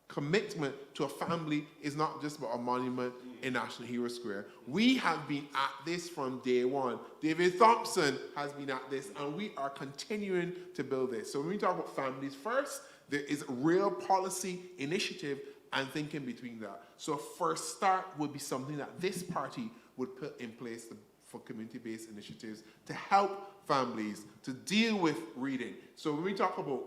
commitment to a family is not just about a monument in National Hero Square. We have been at this from day one. David Thompson has been at this, and we are continuing to build this. So when we talk about families first, there is real policy initiative and thinking between that. So First Start would be something that this party would put in place for community-based initiatives to help families to deal with reading. So when we talk about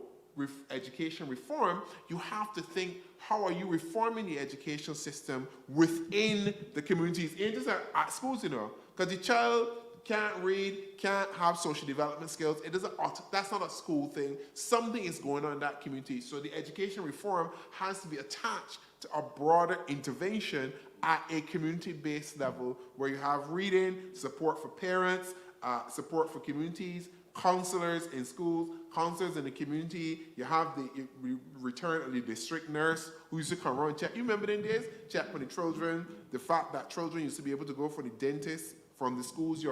education reform, you have to think, how are you reforming the education system within the communities? It ain't just at schools, you know, because the child can't read, can't have social development skills. It doesn't. That's not a school thing. Something is going on in that community. So the education reform has to be attached to a broader intervention at a community-based level where you have reading, support for parents, support for communities, counselors in schools, counselors in the community. You have the return of the district nurse who used to come around and check. You remember them days? Check on the children. The fact that children used to be able to go for the dentist from the schools.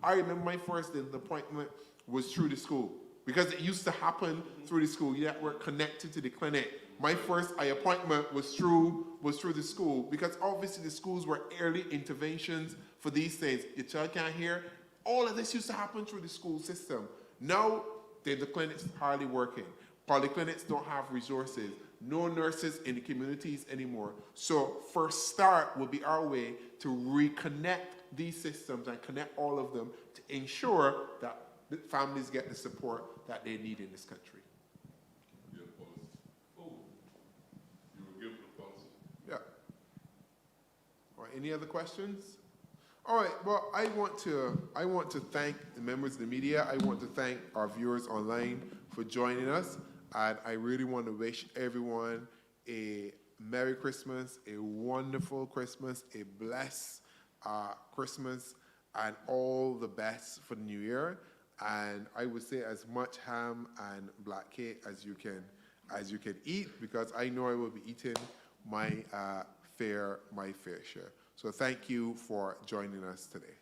I remember my first dental appointment was through the school, because it used to happen through the school. You were connected to the clinic. My first eye appointment was through the school, because obviously the schools were early interventions for these things. Your child can't hear. All of this used to happen through the school system. Now, the clinics hardly working. Polyclinics don't have resources. No nurses in the communities anymore. So First Start will be our way to reconnect these systems and connect all of them to ensure that the families get the support that they need in this country. Your policy. Oh, you were given the policy. Yeah. All right, any other questions? All right, well, I want to thank the members of the media. I want to thank our viewers online for joining us. And I really want to wish everyone a Merry Christmas, a wonderful Christmas, a blessed Christmas, and all the best for the new year. And I would say as much ham and black cake as you can eat, because I know I will be eating my fair share. So thank you for joining us today.